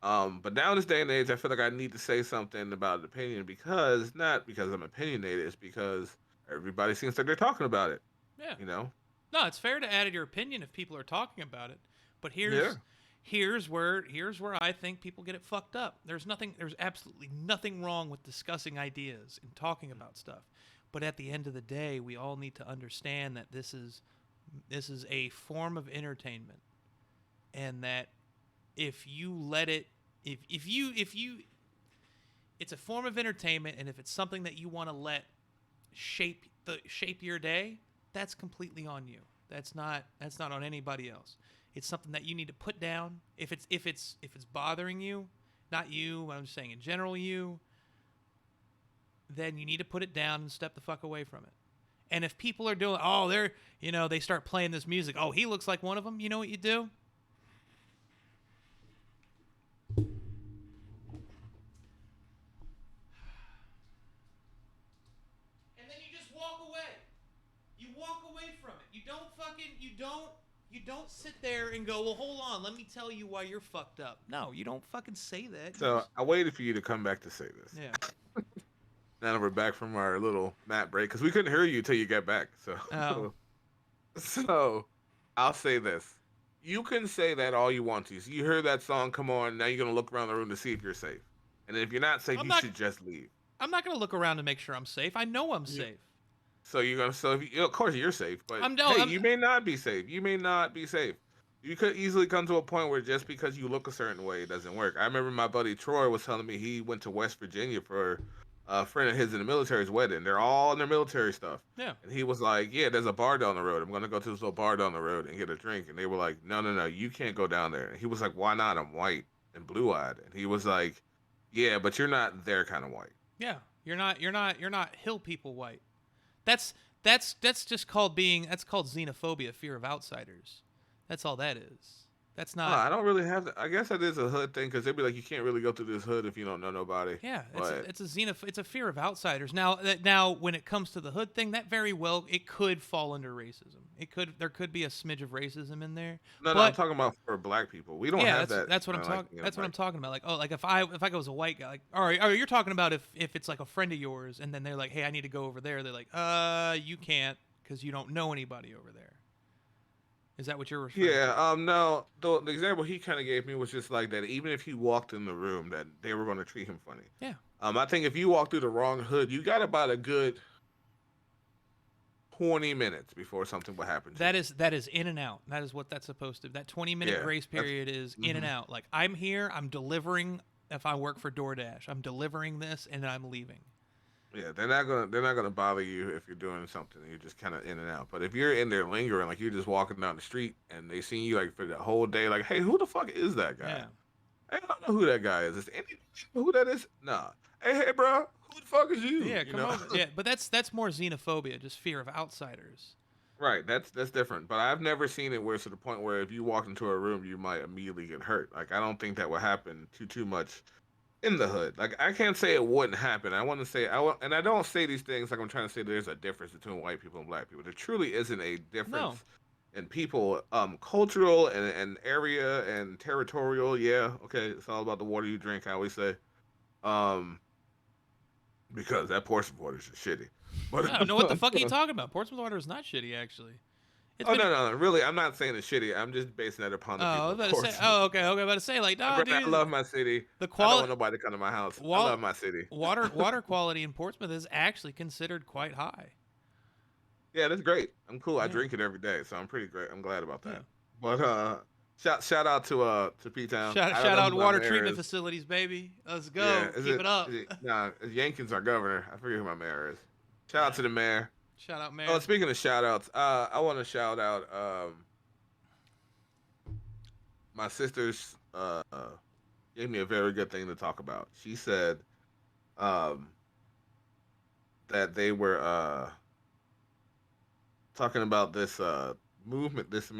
But now in this day and age, I feel like I need to say something about an opinion because not because I'm opinionated, it's because everybody seems like they're talking about it. Yeah. You know? No, it's fair to add your opinion if people are talking about it. But Yeah. here's where I think people get it fucked up. There's absolutely nothing wrong with discussing ideas and talking about stuff. But at the end of the day, we all need to understand that this is a form of entertainment, and that if you let it if you it's a form of entertainment, and if it's something that you want to let shape your day, that's completely on you. That's not on anybody else. It's something that you need to put down. If it's bothering you, not you, I'm just saying in general you, then you need to put it down and step the fuck away from it. And if people are doing, oh, they start playing this music. Oh, he looks like one of them. You know what you do? And then you just walk away. You walk away from it. You don't sit there and go, well, hold on, let me tell you why you're fucked up. No, you don't fucking say that. You So just I waited for you to come back to say this. yeah. Now that we're back from our little mat break, because we couldn't hear you till you got back. So, Oh, so I'll say this: you can say that all you want to. So you heard that song, come on. Now you're gonna look around the room to see if you're safe, and if you're not safe, I'm you not should just leave. I'm not going to look around to make sure I'm safe. I know I'm You, safe. so you're gonna. So if you, of course you're safe, but I'm no hey, I'm you may not be safe. You may not be safe. You could easily come to a point where just because you look a certain way, it doesn't work. I remember my buddy Troy was telling me he went to West Virginia for a friend of his in the military's wedding. They're all in their military stuff. yeah. And he was like, yeah, there's a bar down the road. I'm going to go to this little bar down the road and get a drink. And they were like, no, no, no, you can't go down there. And he was like, why not? I'm white and blue eyed. And he was like, yeah, but you're not their kind of white. Yeah. You're not hill people white. That's just called that's called xenophobia, fear of outsiders. That's all that is. That's Oh, not. I don't really have that. I guess that is a hood thing because they'd be like, you can't really go through this hood if you don't know nobody. Yeah, But it's a fear of outsiders. Now when it comes to the hood thing, that very well it could fall under racism. There could be a smidge of racism in there. no, no, I'm But talking about for black people. We don't yeah, have that's that that's what I'm kind of like talking. thing in That's what I'm black. talking about. Like, oh, like if I go as a white guy, like, all right, you're talking about if it's like a friend of yours, and then they're like, hey, I need to go over there. They're like, you can't because you don't know anybody over there. Is that what you're referring to? Yeah, no, the example he kind of gave me was just like that. Even if he walked in the room, that they were going to treat him funny. Yeah, I think if you walk through the wrong hood, you got about a good 20 minutes before something will happen to you. that is in and out. That is what that's supposed to. That 20-minute Yeah, grace that's period is in and hmm out. Like I'm here, I'm delivering. If I work for DoorDash, I'm delivering this, and I'm leaving. yeah. They're not gonna bother you if you're doing something. You're just kind of in and out. But if you're in there lingering, like you're just walking down the street and they see you like for the whole day, like, hey, who the fuck is that guy? Yeah, Hey, I don't know who that guy is. Is any who that is? Nah. Hey, bro, who the fuck is you? yeah. You Come know? over. Yeah, but that's more xenophobia, just fear of outsiders. Right, that's different. But I've never seen it where it's to the point where if you walk into a room, you might immediately get hurt. Like I don't think that would happen too much in the hood. Like I can't say it wouldn't happen. I want to say and I don't say these things like I'm trying to say there's a difference between white people and black people. There truly isn't a No, difference in people, cultural and area and territorial. Yeah, okay, it's all about the water you drink. I always say, um, because that portion water is just shitty. But I don't know what the fuck are you talking about. Portsmouth water is not shitty, actually. It's Oh been. no, really, I'm not saying it's shitty. I'm just basing it upon Oh, the I people was of about to say. Portsmouth. Oh, okay, okay. I'm about to say like, nah, Brandon, I dude. love my city. The I don't quality, want nobody to come to my house. I love my city. water quality in Portsmouth is actually considered quite high. Yeah, that's great. I'm cool. I Yeah, drink it every day, so I'm pretty great. I'm glad about yeah. that. But shout out to P Town. I don't Shout know out who my water mayor treatment is. facilities, baby. Let's Yeah, go. Keep it is up. it nah, Jenkins our governor. I forget who my mayor is. Shout out Yeah. to the mayor. Shout out, Oh, mayor. speaking of shout outs, I want to shout out my sister's gave me a very good thing to talk about. She said um that they were talking about this movement, this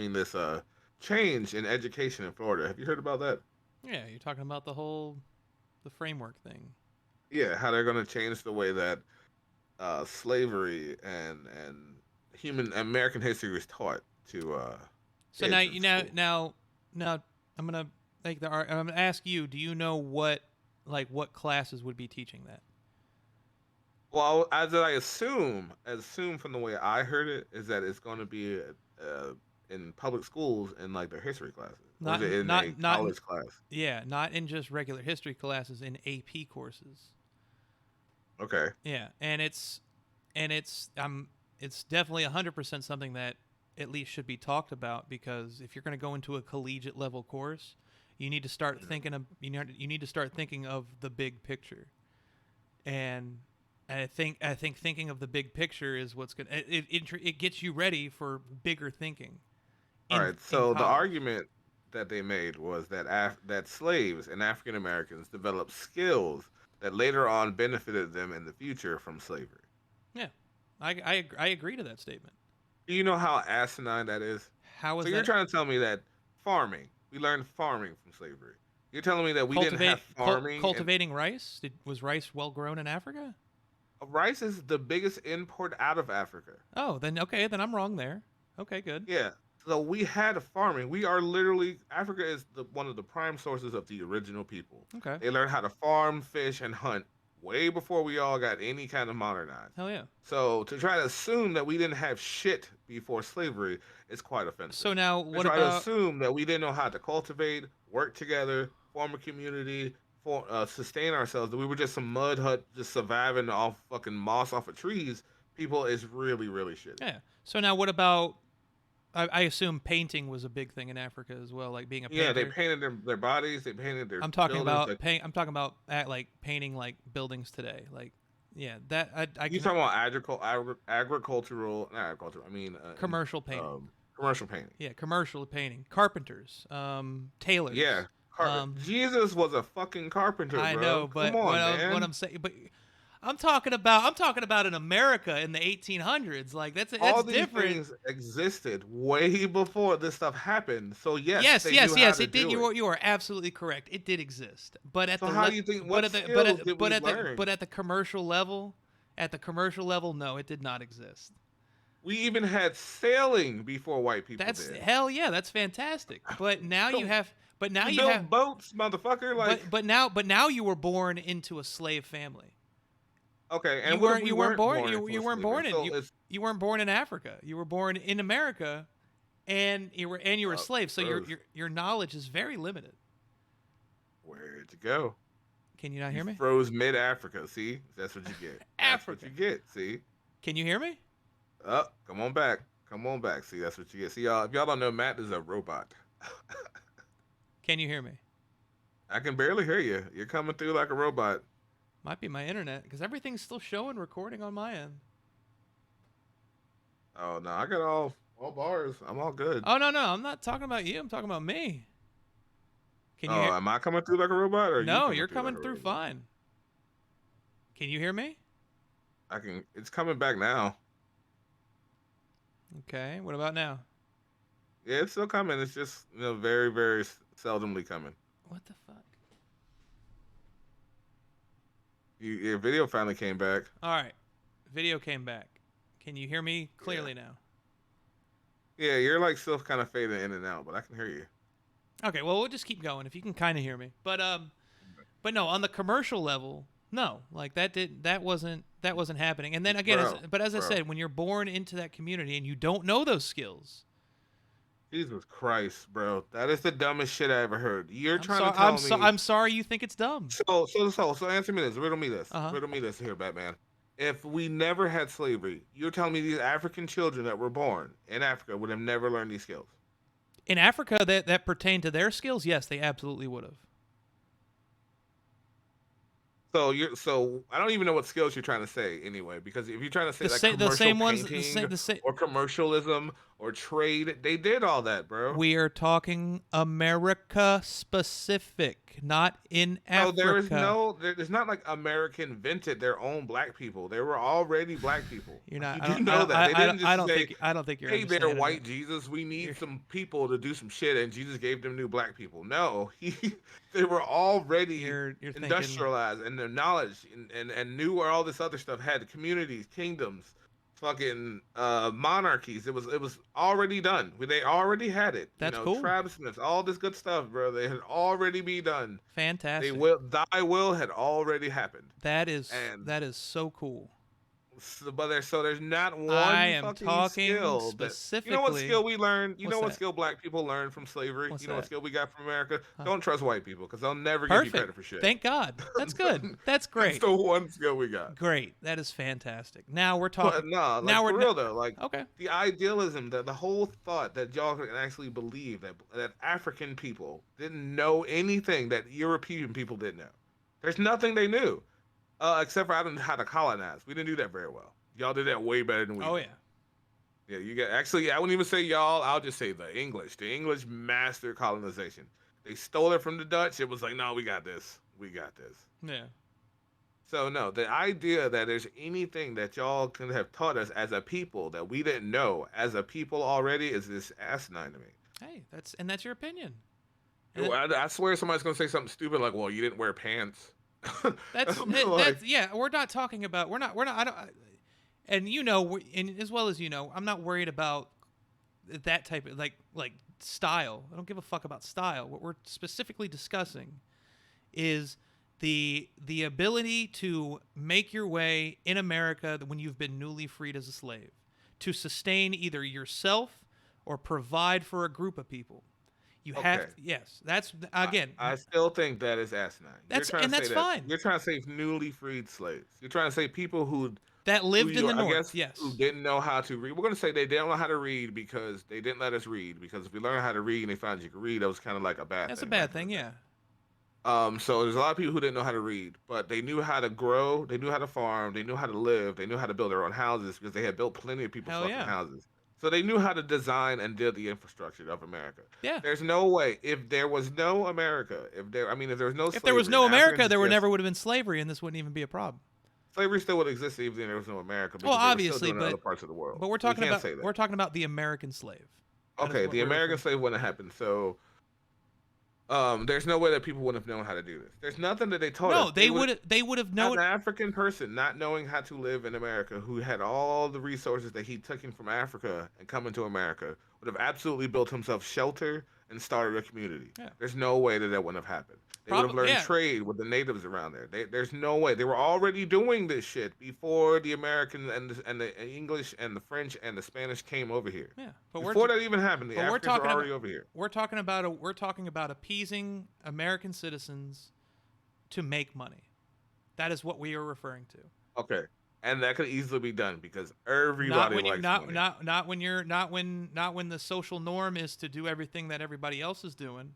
change in education in Florida. Have you heard about that? Yeah, you're talking about the framework thing. Yeah, how they're going to change the way that slavery and human American history is taught to So now kids in you now school. now now I'm gonna I'm gonna ask you. Do you know what classes would be teaching that? Well, as I assume from the way I heard it, is that it's going to be in public schools in like their history classes, or is Not it in, in a not in, college class? yeah, not in just regular history classes, in AP courses. Okay. Yeah, and it's definitely 100% something that at least should be talked about, because if you're going to go into a collegiate level course, you need to start thinking of you need to start thinking of the big picture. And I think thinking of the big picture is what's going to it gets you ready for bigger thinking All in right. in So the college. argument that they made was that that slaves and African Americans developed skills that later on benefited them in the future from slavery. Yeah. I agree to that statement. Do you know how asinine that is? How So is you're that trying to tell me that we learned farming from slavery. You're telling me that we didn't have farming and cultivating rice? Was rice well grown in Africa? rice is the biggest import out of Africa. Oh, then okay, then I'm wrong there. Okay, good. Yeah. So we had farming. We are literally Africa is one of the prime sources of the original people. Okay. They learned how to farm, fish, and hunt way before we all got any kind of modernized. Hell yeah. So to try to assume that we didn't have shit before slavery is quite offensive. So now To what try to about assume that we didn't know how to cultivate, work together, form a community, sustain ourselves, that we were just some mud hut just surviving off fucking moss off of trees, people is really, really shitty. yeah. So now what about I assume painting was a big thing in Africa as well, like being a Yeah, they painter. painted their bodies, they painted their I'm talking buildings. about Like paint. I'm talking about like painting like buildings today. Like, yeah, that I you can talking about agricultural, not agricultural. I mean, commercial painting. commercial painting. Yeah, commercial painting. Carpenters, Yeah, tailors. Um, Jesus was a fucking carpenter, I bro. know, Come but on, what man. I'm saying, but I'm talking about in America in the 1800s. Like All that's these different. things existed way before this stuff happened. So yes, Yes, they knew yes, how yes. to It did. do it. You are absolutely correct. It did exist, but at So the how do you think? What skills did we learn? but at the commercial level, no, it did not exist. We even had sailing before white people That's did. hell yeah, that's fantastic. But now you So have, but now we you have, built boats, motherfucker. Like but now you were born into a slave family. okay, and what if we weren't born into You a weren't slavery? born in So it's you weren't born in Africa. You were born in America, and you were a slave. So gross. your knowledge is very limited. Where'd you go? Can you not You hear me? froze mid Africa. See, that's what you get. That's what Africa. you get. See, Can you hear me? come on back. Come on back. See, that's what you get. See, y'all. If y'all don't know, Matt is a robot. Can you hear me? I can barely hear you. You're coming through like a robot. Might be my internet, because everything's still showing recording on my end. Oh no, I got all bars. I'm all good. Oh no, I'm not talking about you. I'm talking about me. Can you Oh, hear? am I coming through like a robot, or are you No, coming you're through like coming a through robot? fine. Can you hear me? I can. It's coming back now. Okay. What about now? Yeah, it's still coming. It's just very very seldomly coming. What the fuck? Your video finally came back. All right. Video came back. Can you hear me Yeah. clearly now? Yeah, you're like still kind of fading in and out, but I can hear you. Okay. Well, we'll just keep going if you can kind of hear me. But no, on the commercial level, No, like that wasn't happening. And then again, as I Bro. said, when you're born into that community and you don't know those skills, Jesus Christ, bro. That is the dumbest shit I ever heard. You're I'm trying to sorry. tell me. I'm sorry you think it's dumb. So answer me this. Uh huh. Riddle me this here, Batman. If we never had slavery, you're telling me these African children that were born in Africa would have never learned these skills? In Africa, that pertained to their skills. Yes, they absolutely would have. So I don't even know what skills you're trying to say anyway, because if you're trying to say like The commercial same ones. painting The same. or commercialism or trade, they did all that, bro. We are talking America specific, not in So Africa. there's not like America invented their own black people. There were already black people. You're Like, not. you I do don't. know that. They didn't I just don't say, think. I don't think you're hey there, understanding white it. Jesus, we You're, need some people to do some shit, and Jesus gave them new black people. No, they were already you're thinking. industrialized, and their knowledge and knew where all this other stuff had communities, kingdoms, fucking monarchies. It was already done. They already had it. That's cool. Tribesmiths, all this good stuff, bro. They had already be done. Fantastic. Thy will had already happened. And That is so cool. there's not I one am fucking talking skill that you know what specifically. skill we learned. You What's know what that? skill black people learned from slavery. What's You know what that? skill we got from America. Huh. Don't trust white people because they'll never give you Perfect. credit for shit. Thank God. That's good. That's That's great. the one skill we got. Great. That is fantastic. Now we're But talking. no, like Now for we're real though, like okay. the idealism, that the whole thought that y'all can actually believe that African people didn't know anything that European people didn't know. There's nothing they knew, except for I don't know how to colonize. We didn't do that very well. Y'all did that way better than we Oh did. yeah. Yeah, you got actually. I wouldn't even say y'all. I'll just say the English. The English mastered colonization. They stole it from the Dutch. It was like, no, we got this. We got this. Yeah. So no, the idea that there's anything that y'all can have taught us as a people that we didn't know as a people already is this asinine to me. Hey, that's your opinion. Yo, I swear somebody's gonna say something stupid like, "Well, you didn't wear pants." That's Like, yeah. We're not talking about. We're not. I don't. And and as well as I'm not worried about that type of like style. I don't give a fuck about style. What we're specifically discussing is the ability to make your way in America when you've been newly freed as a slave, to sustain either yourself or provide for a group of people. You have okay. yes. That's again. I still think that is asinine. That's You're trying to say that fine. you're trying to say newly freed slaves. You're trying to say people That lived in the I North. guess Yes. who didn't know how to read. We're going to say they didn't know how to read because they didn't let us read. Because if we learned how to read and they found you could read, that was kind of like a bad That's thing. a bad thing. Yeah. So there's a lot of people who didn't know how to read, but they knew how to grow, they knew how to farm, they knew how to live, they knew how to build their own houses because they had built plenty of people's Hell fucking yeah. houses. So they knew how to design and build the infrastructure of America. Yeah. There's no way if there was no America, if there was no If there was slavery, no and America, Africans there would just never would have been slavery, and this wouldn't even be a problem. slavery still would exist even if there was no America because Well, they were still obviously, doing it in other parts of the world. but we're So we talking can't about say that. we're talking about the American slave. That is Okay, what the we're American referring slave wouldn't have happened. So there's no way that people would have known how to do this. There's nothing that they to. taught No, us. they would have An known. African person not knowing how to live in America, who had all the resources that he took in from Africa and coming to America, would have absolutely built himself shelter and started a community. Yeah. There's no way that wouldn't have happened. They would have learned Yeah. trade with the natives around there. There's no way. They were already doing this shit before the Americans and the English and the French and the Spanish came over here. Yeah, but Before that even happened, the but we're Africans were talking already about over here. we're talking about appeasing American citizens to make money. That is what we are referring to. Okay. And that could easily be done because everybody likes money. Not when the social norm is to do everything that everybody else is doing,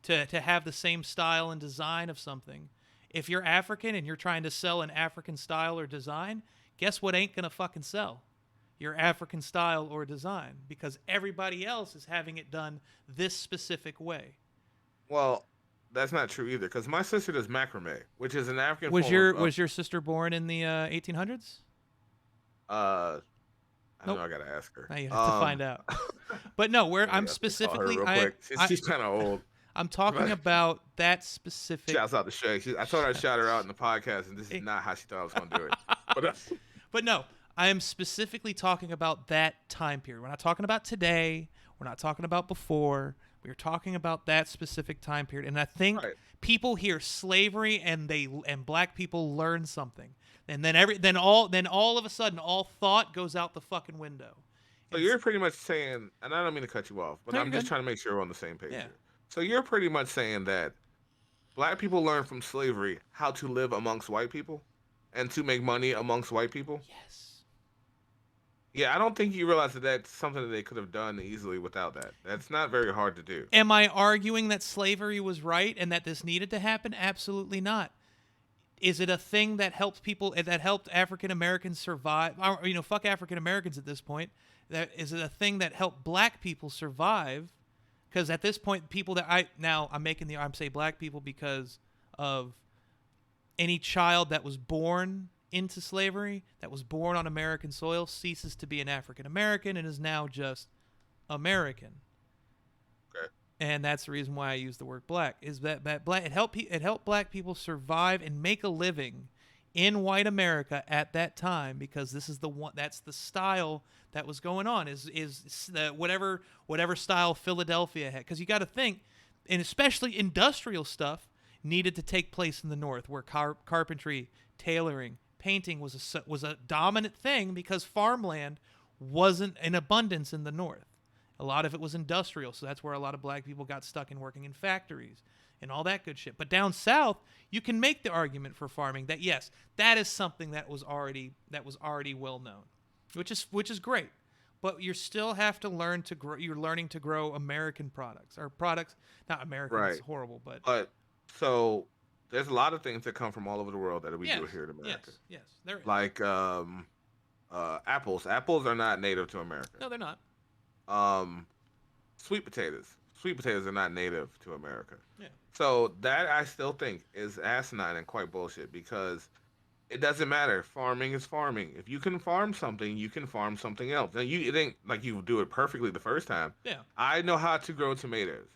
to have the same style and design of something. If you're African and you're trying to sell an African style or design, guess what ain't gonna fucking sell? Your African style or design, because everybody else is having it done this specific way. Well, that's not true either because my sister does macrame, which is an African Was form your of, was your sister born in the 1800s? I Nope. know I gotta ask her. Now you have to find out. But no, where I'm Call her specifically real quick. She's kind of old. I'm talking about that specific. Shouts out to Shay. I told her I'd shout her out in the podcast, and this is not how she thought I was gonna do it. But But no, I am specifically talking about that time period. We're not talking about today. We're not talking about before. We were talking about that specific time period, and I think Right. people hear slavery and black people learn something, and then all of a sudden all thought goes out the fucking window. So And you're pretty much saying, and I don't mean to cut you off, but no, you're I'm just good. trying to make sure we're on the same page Yeah. here. So you're pretty much saying that black people learned from slavery how to live amongst white people and to make money amongst white people. Yes. Yeah, I don't think you realize that that's something that they could have done easily without that. That's not very hard to do. Am I arguing that slavery was right and that this needed to happen? Absolutely not. Is it a thing that helped people that helped African Americans survive? Or, fuck African Americans at this point. That is it a thing that helped black people survive? Because at this point, people that I'm saying black people because of any child that was born into slavery, that was born on American soil, ceases to be an African American and is now just American. Okay. And that's the reason why I use the word black. Is that black it helped black people survive and make a living in white America at that time, because this is that's the style that was going on, is the whatever style Philadelphia had, because you got to think, and especially industrial stuff needed to take place in the North, where carpentry, tailoring, painting was a dominant thing, because farmland wasn't in abundance in the North. A lot of it was industrial, so that's where a lot of black people got stuck in working in factories and all that good shit. But down south, you can make the argument for farming that yes, that is something that was already well known, which is great. But you still have to learn to grow. You're learning to grow American products, or products. Not American. It's Right. horrible, but But so there's a lot of things that come from all over the world that we yes, do here in America. yes, there is. Like apples. Apples are not native to America. No, they're not. Um Sweet potatoes. Sweet potatoes are not native to America. Yeah. So that I still think is asinine and quite bullshit, because it doesn't matter. Farming is farming. If you can farm something, you can farm something else. Now you think like you do it perfectly the first time. Yeah. I know how to grow tomatoes.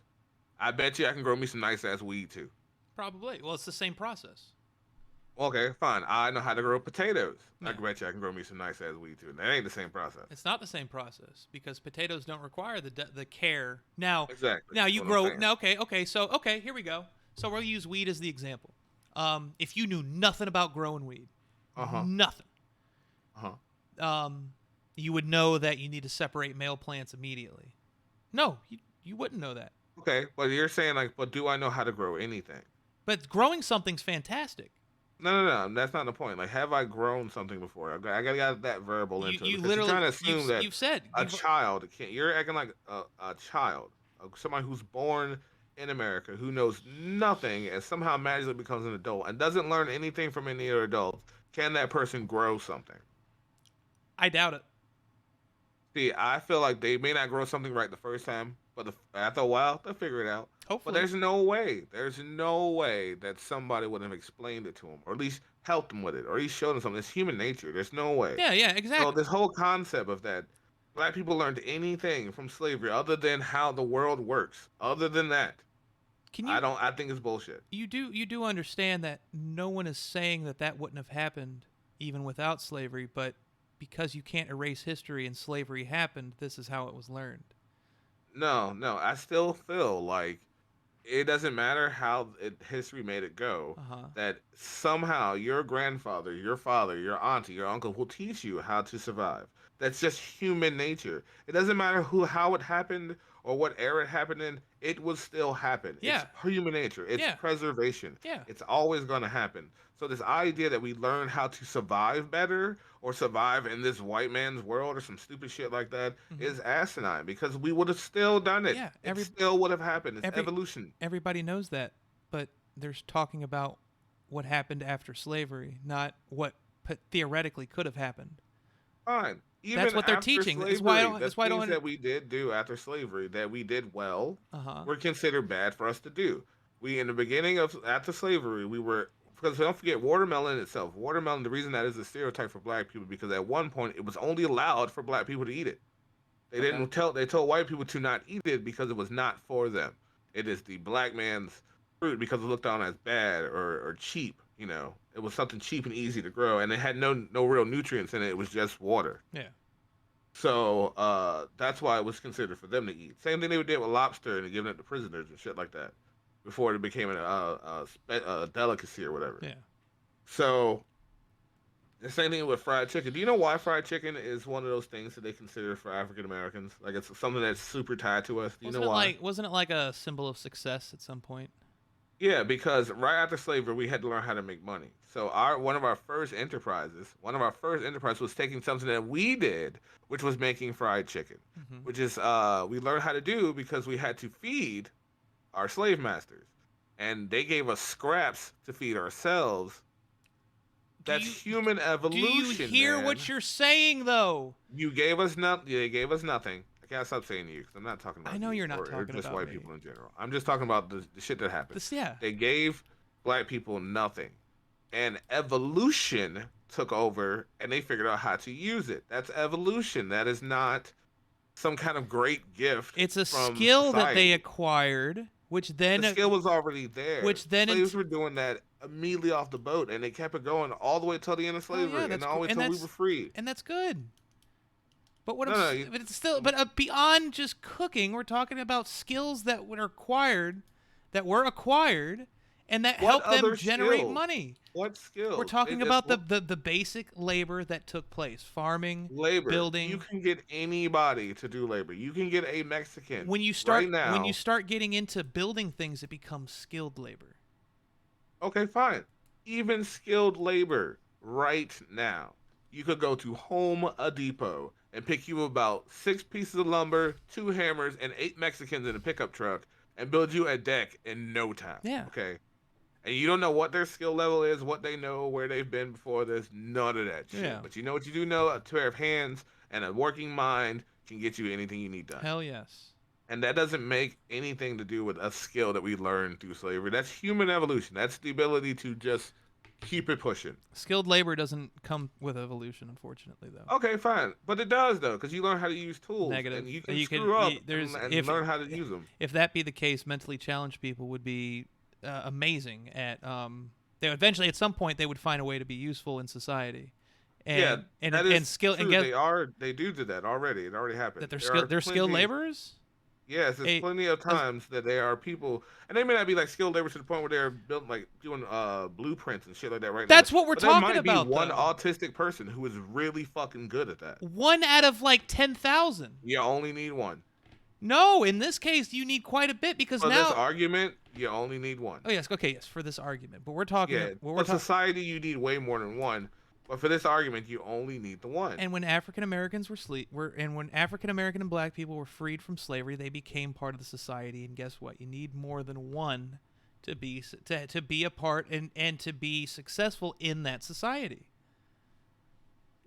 I bet you I can grow me some nice ass weed too. Probably. Well, it's the same process. Okay, fine. I know how to grow potatoes. No. I bet you I can grow me some nice ass weed too. That ain't the same process. It's not the same process, because potatoes don't require the care. Now, Exactly. now you That's what I'm grow. saying. Now, okay, here we go. So we'll use weed as the example. If you knew nothing about growing weed, Uh-huh. nothing, Uh-huh. you would know that you need to separate male plants immediately. No, you wouldn't know that. Okay, but you're saying like, but do I know how to grow anything? But growing something's fantastic. No. That's not the point. Like, have I grown something before? I gotta get that verbal You, into it, you because you're literally trying to assume that you've said a child can't. You're acting like a child, somebody who's born in America who knows nothing and somehow magically becomes an adult and doesn't learn anything from any other adults. Can that person grow something? I doubt it. See, I feel like they may not grow something right the first time, but after a while, they'll figure it out. But Hopefully. there's no way that somebody would have explained it to him, or at least helped him with it, or at least showed him something. It's human nature. There's no way. Yeah, So exactly. this whole concept of that black people learned anything from slavery other than how the world works, other than that, Can I you don't. I think it's bullshit. you do understand that no one is saying that wouldn't have happened even without slavery, but because you can't erase history and slavery happened, this is how it was learned. No. I still feel like it doesn't matter how history made it go. Uh-huh. That somehow your grandfather, your father, your auntie, your uncle will teach you how to survive. That's just human nature. It doesn't matter how it happened or what era it happened in. It will still happen. It's Yeah. human nature. It's Yeah. preservation. Yeah. It's always going to happen. So this idea that we learn how to survive better or survive in this white man's world or some stupid shit like that Mhm. is asinine, because we would have still done it. Yeah, It still would have happened. It's every evolution. everybody knows that, but they're talking about what happened after slavery, not what theoretically could have happened. Fine. That's Even what they're after teaching. That's slavery, why I don't. the That's why I things don't. that we did do after slavery that we did well Uh huh. were considered bad for us to do. We, in the beginning of after slavery, we were, because don't forget watermelon itself. Watermelon, the reason that is a stereotype for black people, because at one point it was only allowed for black people to eat it. Okay. They told white people to not eat it because it was not for them. It is the black man's fruit because it looked on as bad or cheap. You know, it was something cheap and easy to grow, and it had no real nutrients in it. It was just water. Yeah. So that's why it was considered for them to eat. Same thing they did with lobster and giving it to prisoners and shit like that before it became a delicacy or whatever. Yeah. So the same thing with fried chicken. Do you know why fried chicken is one of those things that they consider for African Americans? Like it's something that's super tied to us. Do you know why? Wasn't it like a symbol of success at some point? Yeah, because right after slavery, we had to learn how to make money. So one of our first enterprises was taking something that we did, which was making fried chicken, Hmm. which is we learned how to do because we had to feed our slave masters, and they gave us scraps to feed ourselves. Do That's you human do you evolution, hear man. what you're saying though? You gave us nothing. They gave us nothing. I can't stop saying you because I'm not talking I about know you you're not or talking just about white me. people in general. I'm just talking about the shit that happened. This, yeah. They gave black people nothing, and evolution took over, and they figured out how to use it. That's evolution. That is not some kind of great gift It's a from skill that they society. acquired, The skill was already there. which then, Slaves were doing that immediately off the boat, and they kept it going all the way till the end of hell yeah, slavery, and all the way till we were free. and that's good. But No, no, but it's still, but beyond just cooking, we're talking about skills that were acquired, and that what helped them other generate skills? money. What We're skills? talking about the basic labor that took place, farming, Labor. You building. can get anybody to do labor. You can get a Mexican right When you now. start getting into building things, it becomes skilled labor. Okay, fine. Even skilled labor right now. You could go to Home Depot and pick you about 6 pieces of lumber, 2 hammers, and 8 Mexicans in a pickup truck and build you a deck in no time. Yeah. Okay. And you don't know what their skill level is, what they know, where they've been before. There's none of that shit. Yeah. But you know what you do know? A pair of hands and a working mind can get you anything you need done. Hell yes. And that doesn't make anything to do with a skill that we learned through slavery. That's human evolution. That's the ability to just keep it pushing. Skilled labor doesn't come with evolution, unfortunately, though. Okay, fine. But it does, though, because you learn how to use tools Negative. and you can screw up and learn how to use them. If that be the case, mentally challenged people would be amazing at. They eventually, at some point, they would find a way to be useful in society, Yeah, that is skill true. and get They do that already. It already happened. that There are they're skilled plenty. laborers. Yes, there's A, plenty of a times that there are people, and they may not be like skilled labor to the point where they're building like doing blueprints and shit like that right now. That's what we're But there talking might be about, one though. autistic person who is really fucking good at that. 1 out of like 10,000. You only need one. No, in this case, you need quite a bit because For this now. argument, you only need one. Oh yes, okay, yes, for this argument, but we're talking. Yeah, for society, you need way more than one. But for this argument, you only need the one. And when African Americans when African American and black people were freed from slavery, they became part of the society. And guess what? You need more than one to be a part and to be successful in that society.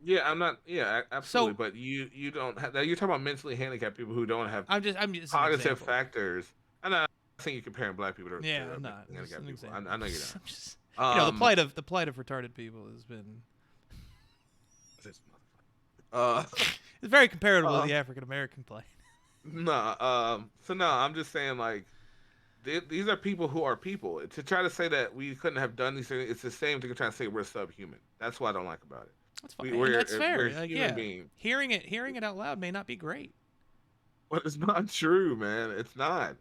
Yeah, I'm not. Yeah, absolutely. So But you don't have that. You're talking about mentally handicapped people who don't have I'm just an cognitive example. factors. I know. I think you're comparing black people to Yeah, to I'm not. Just handicapped an people. example. I know you're not. I'm just, Um, the plight of retarded people has been uh, it's very comparable uh, to the African American plight. nah. So no, I'm just saying like these are people who are people. To try to say that we couldn't have done these things, it's the same thing. Trying to say we're subhuman. That's what I don't like about it. That's fine. We're That's fair. we're Like, human yeah, beings. hearing it out loud may not be great. But it's not true, man. It's not.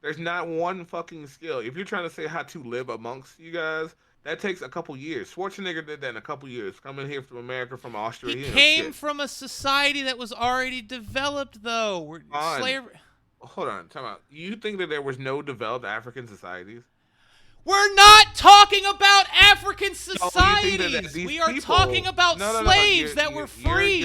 There's not one fucking skill. If you're trying to say how to live amongst you guys, that takes a couple years. Schwarzenegger did that in a couple years. Coming here from America, from He Australia. came from a society that was already developed, though. Fine. Slavery. Hold on, time out. You think that there was no developed African societies? We're not talking about African No, you think societies. these We are people- talking about No. slaves that were freed.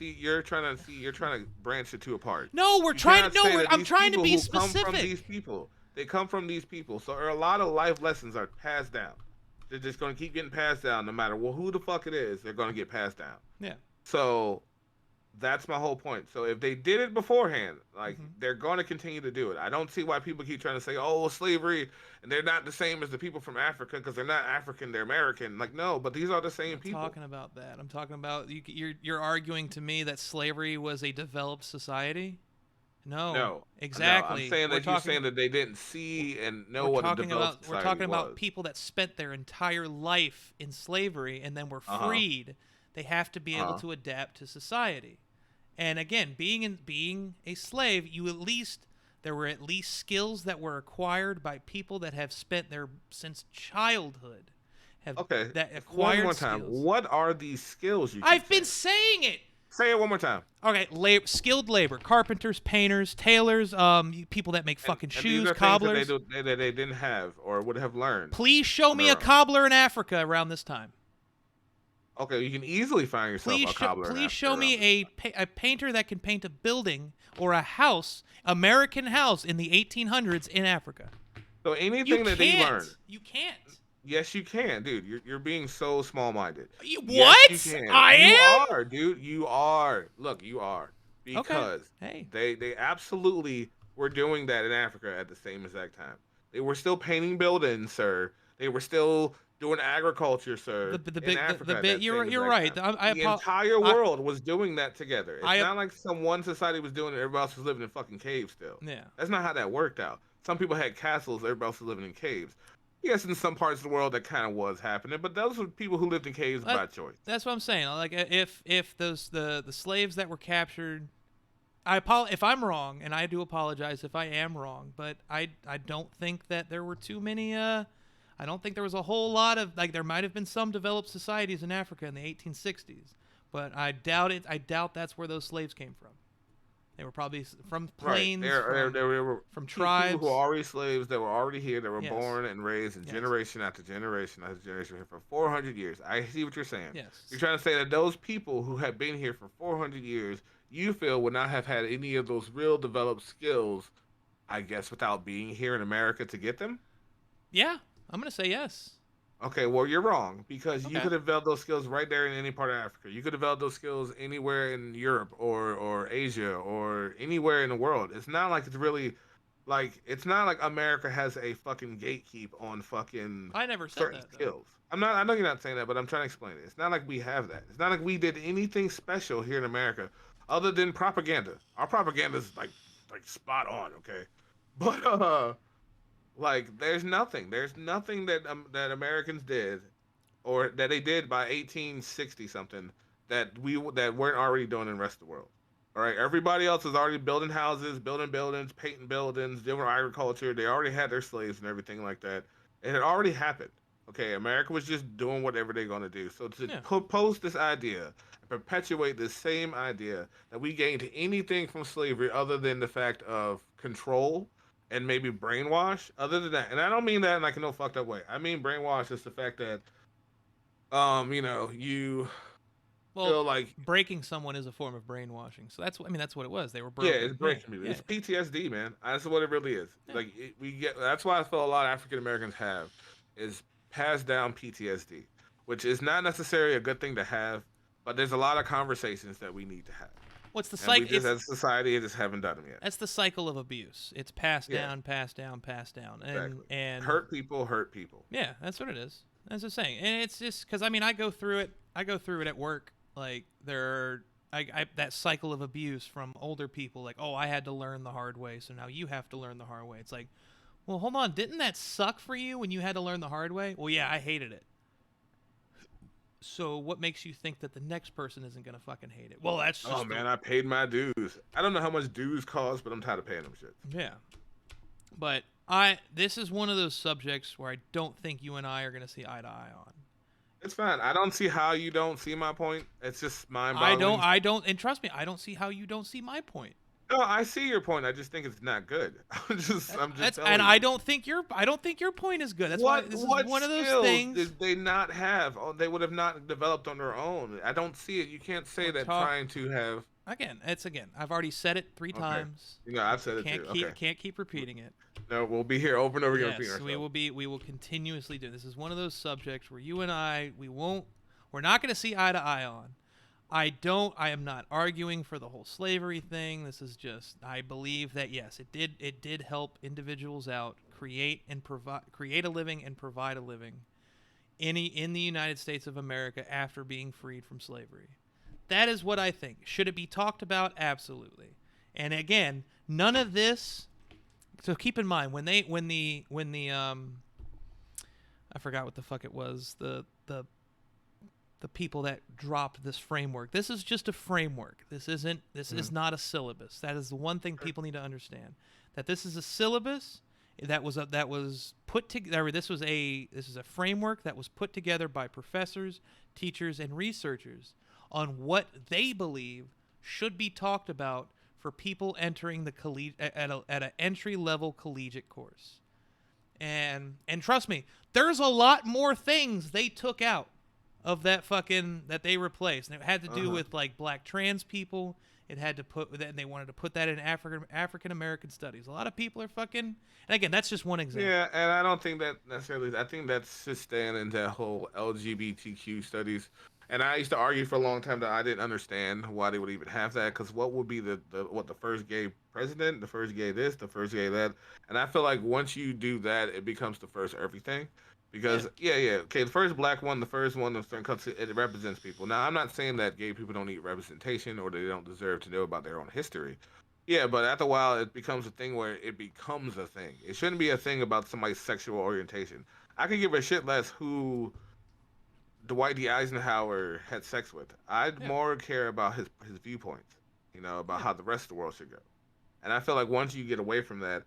You're trying to branch the two apart. No, we're You trying cannot to. say No, that I'm these trying to people be who come from specific. these people. They come from these people, so a lot of life lessons are passed down. They're just gonna keep getting passed down, no matter who the fuck it is. They're gonna get passed down. Yeah. So that's my whole point. So if they did it beforehand, like Mhm. they're going to continue to do it. I don't see why people keep trying to say, "Oh, slavery," and they're not the same as the people from Africa because they're not African, they're American. Like, no, but these are the same I'm people. talking about that. I'm talking about you're arguing to me that slavery was a developed society. No, exactly. No, I'm saying We're that you're talking- saying that they didn't see and know we're what a talking developed about we're society talking about was. people that spent their entire life in slavery and then were Uh-huh. freed. They have to be able Uh-huh. to adapt to society. And again, being a slave, there were at least skills that were acquired by people that have spent their since childhood have Okay. that One acquired more time. skills. What are these skills you keep I've been saying? saying it. Say it one more time. Okay, skilled labor, carpenters, painters, tailors, people that make fucking And these shoes, are things that cobblers. they didn't have or would have learned Please show on me a their own. cobbler in Africa around this time. Okay, you can easily find yourself a cobbler in Please Africa show around this me time. a painter that can paint a building or a house, American house in the 1800s in Africa. So You anything that they learned, can't. You can't. yes, you can, dude. You're being so small-minded. Yes, What? you can. I You am? are, dude. You are. Look, you are. Okay. Because Hey. they absolutely were doing that in Africa at the same exact time. They were still painting buildings, sir. They were still doing agriculture, sir, in Africa at that same You're exact right. time. The entire I world was doing that together. It's I not like some one society was doing it, everybody else was living in fucking caves still. yeah. That's not how that worked out. Some people had castles, everybody else was living in caves. Yes, in some parts of the world that kind of was happening, but those were people who lived in caves by choice. That's what I'm saying. Like if those the slaves that were captured, if I'm wrong, and I do apologize if I am wrong, but I don't think that there were too many. I don't think there was a whole lot of there might have been some developed societies in Africa in the 1860s, but I doubt it. I doubt that's where those slaves came from. They were probably from plains, Right. There were from people tribes. who were already slaves that were already here, that were Yes. born and raised in generation after generation after generation here for 400 years. I see what you're saying. Yes. You're trying to say that those people who have been here for 400 years, you feel would not have had any of those real developed skills, I guess, without being here in America to get them? Yeah, I'm gonna say yes. Okay, well, you're wrong because you Okay. could have developed those skills right there in any part of Africa. You could develop those skills anywhere in Europe or Asia or anywhere in the world. It's not like it's really like it's not like America has a fucking gatekeep on fucking I never said certain that though. skills. I'm not. I know you're not saying that, but I'm trying to explain it. It's not like we have that. It's not like we did anything special here in America other than propaganda. Our propaganda is like spot on. Okay, but like, there's nothing. There's nothing that Americans did, or that they did by 1860 something that weren't already doing in the rest of the world. All right, everybody else is already building houses, building buildings, painting buildings, doing agriculture. They already had their slaves and everything like that. It had already happened. Okay, America was just doing whatever they're going to do. So to propose this idea and perpetuate this same idea that we gained anything from slavery other than the fact of control and maybe brainwash. Other than that, and I don't mean that in like a no fucked up way. I mean brainwash is the fact that, you feel like breaking someone is a form of brainwashing. So that's what it was. They were yeah, broken. it's breaking me. It's PTSD, man. That's what it really is. Yeah. Like we get. That's why I feel a lot of African Americans have is passed down PTSD, which is not necessarily a good thing to have, but there's a lot of conversations that we need to have. What's the And we cycle? just, as a society, just haven't done them yet. That's the cycle of abuse. It's passed Yeah. down, passed down, passed down, Exactly. and Hurt people hurt people. yeah, that's what it is. That's the saying, and it's just because I go through it. I go through it at work. Like that cycle of abuse from older people. Like, oh, I had to learn the hard way, so now you have to learn the hard way. It's like, well, hold on, didn't that suck for you when you had to learn the hard way? Well, yeah, I hated it. So what makes you think that the next person isn't gonna fucking hate it? Well, that's just man, I paid my dues. I don't know how much dues cost, but I'm tired of paying them shit. Yeah, but this is one of those subjects where I don't think you and I are gonna see eye to eye on. It's fine. I don't see how you don't see my point. It's just mind-boggling. I don't, and trust me, I don't see how you don't see my point. No, I see your point. I just think it's not good. I'm just telling and you. I don't think your point is good. That's why this is one of those things. Did they not have? Oh, they would have not developed on their own. I don't see it. You can't say that trying to have. Again. I've already said it 3 times. You know, I've said it too. Can't keep repeating it. No, we'll be here over and over again. Yes, we will continuously do. This is one of those subjects where you and I, we're not going to see eye to eye on. I am not arguing for the whole slavery thing. This is just, I believe that yes, it did help individuals out, create a living and provide a living in the United States of America after being freed from slavery. That is what I think. Should it be talked about? Absolutely. And again, none of this. So keep in mind when I forgot what the fuck it was, the the people that dropped this framework. This is just a framework. This isn't. This is not a syllabus. That is the one thing people need to understand. That this is a syllabus that was put together. This is a framework that was put together by professors, teachers, and researchers on what they believe should be talked about for people entering the at an entry level collegiate course. And trust me, there's a lot more things they took out of that they replaced. And it had to do with like black trans people. It had to put that, and they wanted to put that in African American studies. A lot of people are fucking. And again, that's just one example. Yeah, and I don't think that necessarily. I think that's just staying in that whole LGBTQ studies. And I used to argue for a long time that I didn't understand why they would even have that. Because what would be the first gay president, the first gay this, the first gay that? And I feel like once you do that, it becomes the first everything. Yeah. Because okay, the first black one, the first one, it represents people. Now, I'm not saying that gay people don't need representation or they don't deserve to know about their own history. Yeah, but after a while, it becomes a thing where it becomes a thing. It shouldn't be a thing about somebody's sexual orientation. I could give a shit less who Dwight D. Eisenhower had sex with. I'd Yeah. more care about his viewpoints, about Yeah. how the rest of the world should go. And I feel like once you get away from that,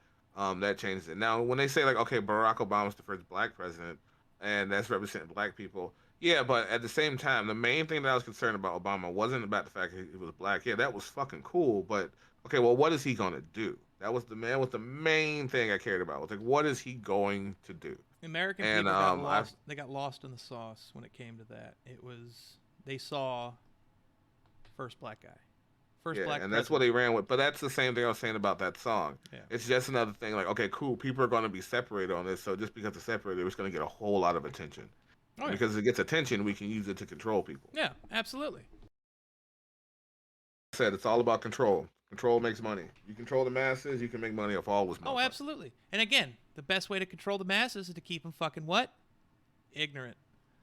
that changes it. Now, when they say like, okay, Barack Obama's the first black president, and that's representing black people, yeah, but at the same time, the main thing that I was concerned about Obama wasn't about the fact that he was black. Yeah, that was fucking cool, but okay, well, what is he gonna do? That was the main thing I cared about. Was like, what is he going to do? American And people got I lost. They got lost in the sauce when it came to that. It was they saw first black guy, first Yeah, black and that's what president. they ran with. But that's the same thing I was saying about that song. Yeah. It's just another thing like, okay, cool, people are going to be separated on this. So just because they're separated, it's going to get a whole lot of attention. Oh And yeah. because it gets attention, we can use it to control people. Yeah. Absolutely. I said it's all about control. Control makes money. You control the masses, you can make money off all this Oh, motherfucker. absolutely. And again, the best way to control the masses is to keep them fucking what? Ignorant.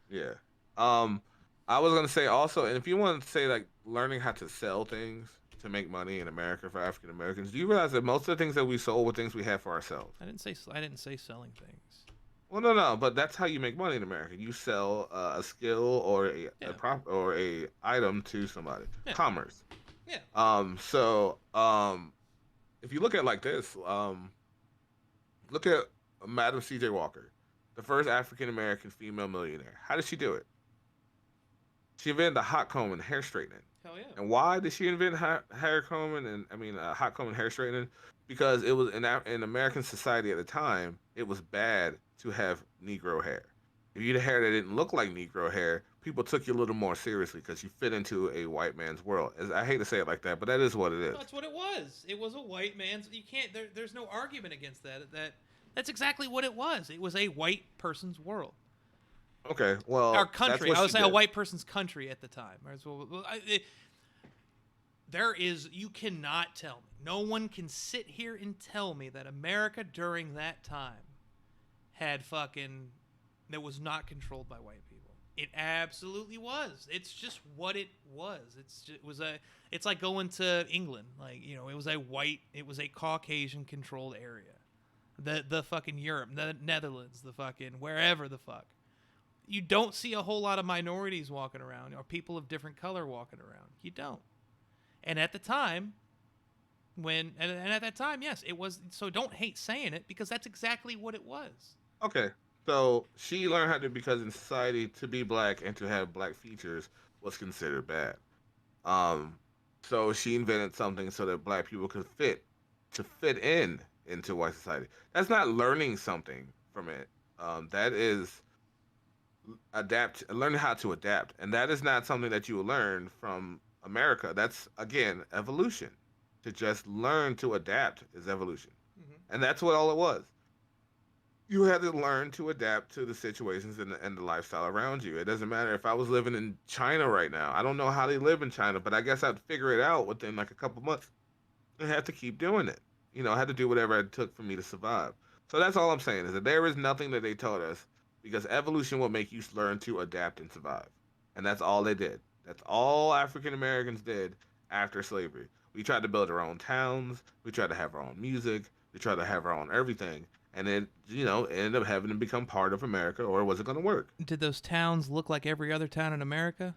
Yeah. Um, I was gonna say also, and if you want to say like learning how to sell things to make money in America for African Americans, do you realize that most of the things that we sold were things we had for ourselves? I didn't say selling things. Well, no, no, but that's how you make money in America. You sell a skill or a Yeah. prop or a item to somebody. Yeah. Commerce. Yeah. If you look at it like this, look at Madam C.J. Walker, the first African American female millionaire. How did she do it? She invented the hot comb and hair straightening. Hell yeah. And why did she invent hair combing and hot comb and hair straightening? Because it was in American society at the time, it was bad to have Negro hair. If you had hair that didn't look like Negro hair, people took you a little more seriously because you fit into a white man's world. I hate to say it like that, but that is what it is. That's what it was. It was a white man's. You can't. There's no argument against that. That's exactly what it was. It was a white person's world. Okay, well, Our that's country. what I would she say a did. white person's country at the time. You cannot tell me. No one can sit here and tell me that America during that time had fucking that was not controlled by white people. It absolutely was. It's just what it was. It's like going to England. Like, it was a Caucasian controlled area. The fucking Europe, the Netherlands, the fucking wherever the fuck. You don't see a whole lot of minorities walking around or people of different color walking around. You don't. And at the time, at that time, yes, it was. So don't hate saying it because that's exactly what it was. Okay, so she learned how to because in society to be black and to have black features was considered bad. Um, so she invented something so that black people could fit in into white society. That's not learning something from it. That is learning how to adapt, and that is not something that you will learn from America. That's again evolution. To just learn to adapt is evolution, Mm-hmm. and that's what all it was. You had to learn to adapt to the situations and the lifestyle around you. It doesn't matter if I was living in China right now. I don't know how they live in China, but I guess I'd figure it out within like a couple months. I had to keep doing it. I had to do whatever it took for me to survive. So that's all I'm saying is that there is nothing that they taught us because evolution will make you learn to adapt and survive. And that's all they did. That's all African Americans did after slavery. We tried to build our own towns. We tried to have our own music. We tried to have our own everything. and it ended up having to become part of America, or it wasn't going to work. Did those towns look like every other town in America?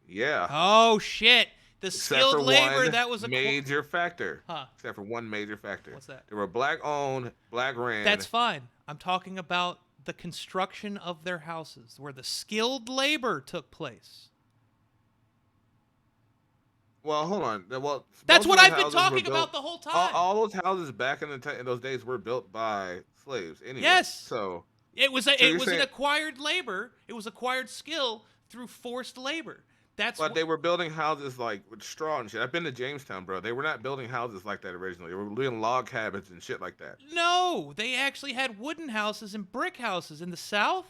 Yeah, Oh shit! The except skilled for labor one that was major factor. huh? Except for one major factor. What's that? They were black owned, black That's ran. fine. I'm talking about the construction of their houses, where the skilled labor took place. Well, hold on. Well, That's most what of those I've been houses were talking built. about the whole All, time. all those houses back in those days were built by slaves anyway. Yes, So, it you're was an saying, acquired labor. It was acquired skill through forced labor. That's but what. they were building houses like with straw and shit. I've been to Jamestown, bro. They were not building houses like that originally. They were building log cabins and shit like that. No, they actually had wooden houses and brick houses in the South.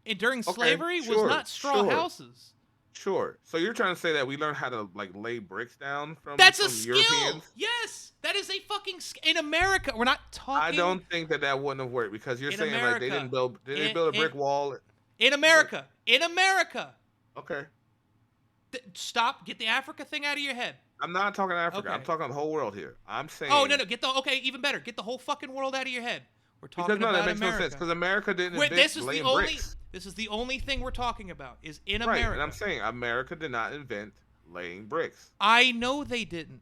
And during Okay, slavery, was sure, not straw sure, houses. sure. So you're trying to say that we learned how to like lay bricks down from That's a from skill. Europeans? Yes, that is a fucking in America. We're not I talking don't think that wouldn't have worked because you're in saying like they didn't America. build. Did they In build a in brick wall? in Like, America. In America. okay. Stop. Get the Africa thing out of your head. I'm not talking Africa. Okay. I'm talking the whole world here. I'm Oh no saying no. Get the okay. Even better. Get the whole fucking world out of your head. We're because talking no, that about makes no sense. America. Because America didn't Wait, invent laying bricks. this is the only thing we're talking about is in Right, and America. I'm saying America did not invent laying bricks. I know they didn't.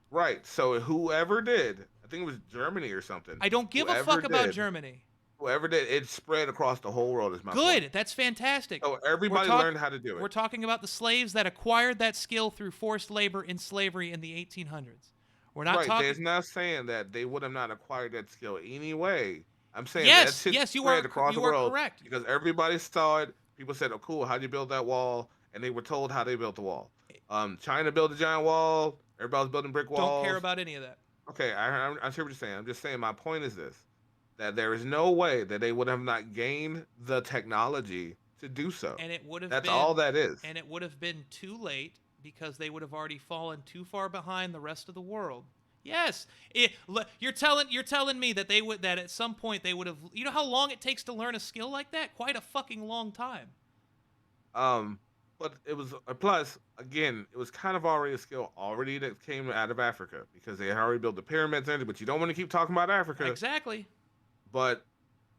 Right. So whoever did, I think it was Germany or something. I don't give a Whoever fuck about did, Germany. Whoever did, it spread across the whole world. Is my Good. point. That's fantastic. So everybody learned how to do We're it. talking about the slaves that acquired that skill through forced labor in slavery in the 1800s. We're not Right. talking. There's not saying that they would have not acquired that skill anyway. I'm saying that Yes, shit yes, spread across the you are world correct. because everybody saw it. People said, "Oh, cool. How'd you build that wall?" And they were told how they built the wall. China built a giant wall. Everybody was building brick Don't care walls. about any of that. Okay, I see what you're saying. I'm just saying my point is this: that there is no way that they would have not gained the technology to do so. And it would have That's been all that is. and it would have been too late because they would have already fallen too far behind the rest of the world. Yes, you're telling me that that at some point they would have. You know how long it takes to learn a skill like that? Quite a fucking long time. Um, but it was a plus. Again, it was kind of already a skill already that came out of Africa because they had already built the pyramids and but you don't want to keep talking about Africa. Exactly. But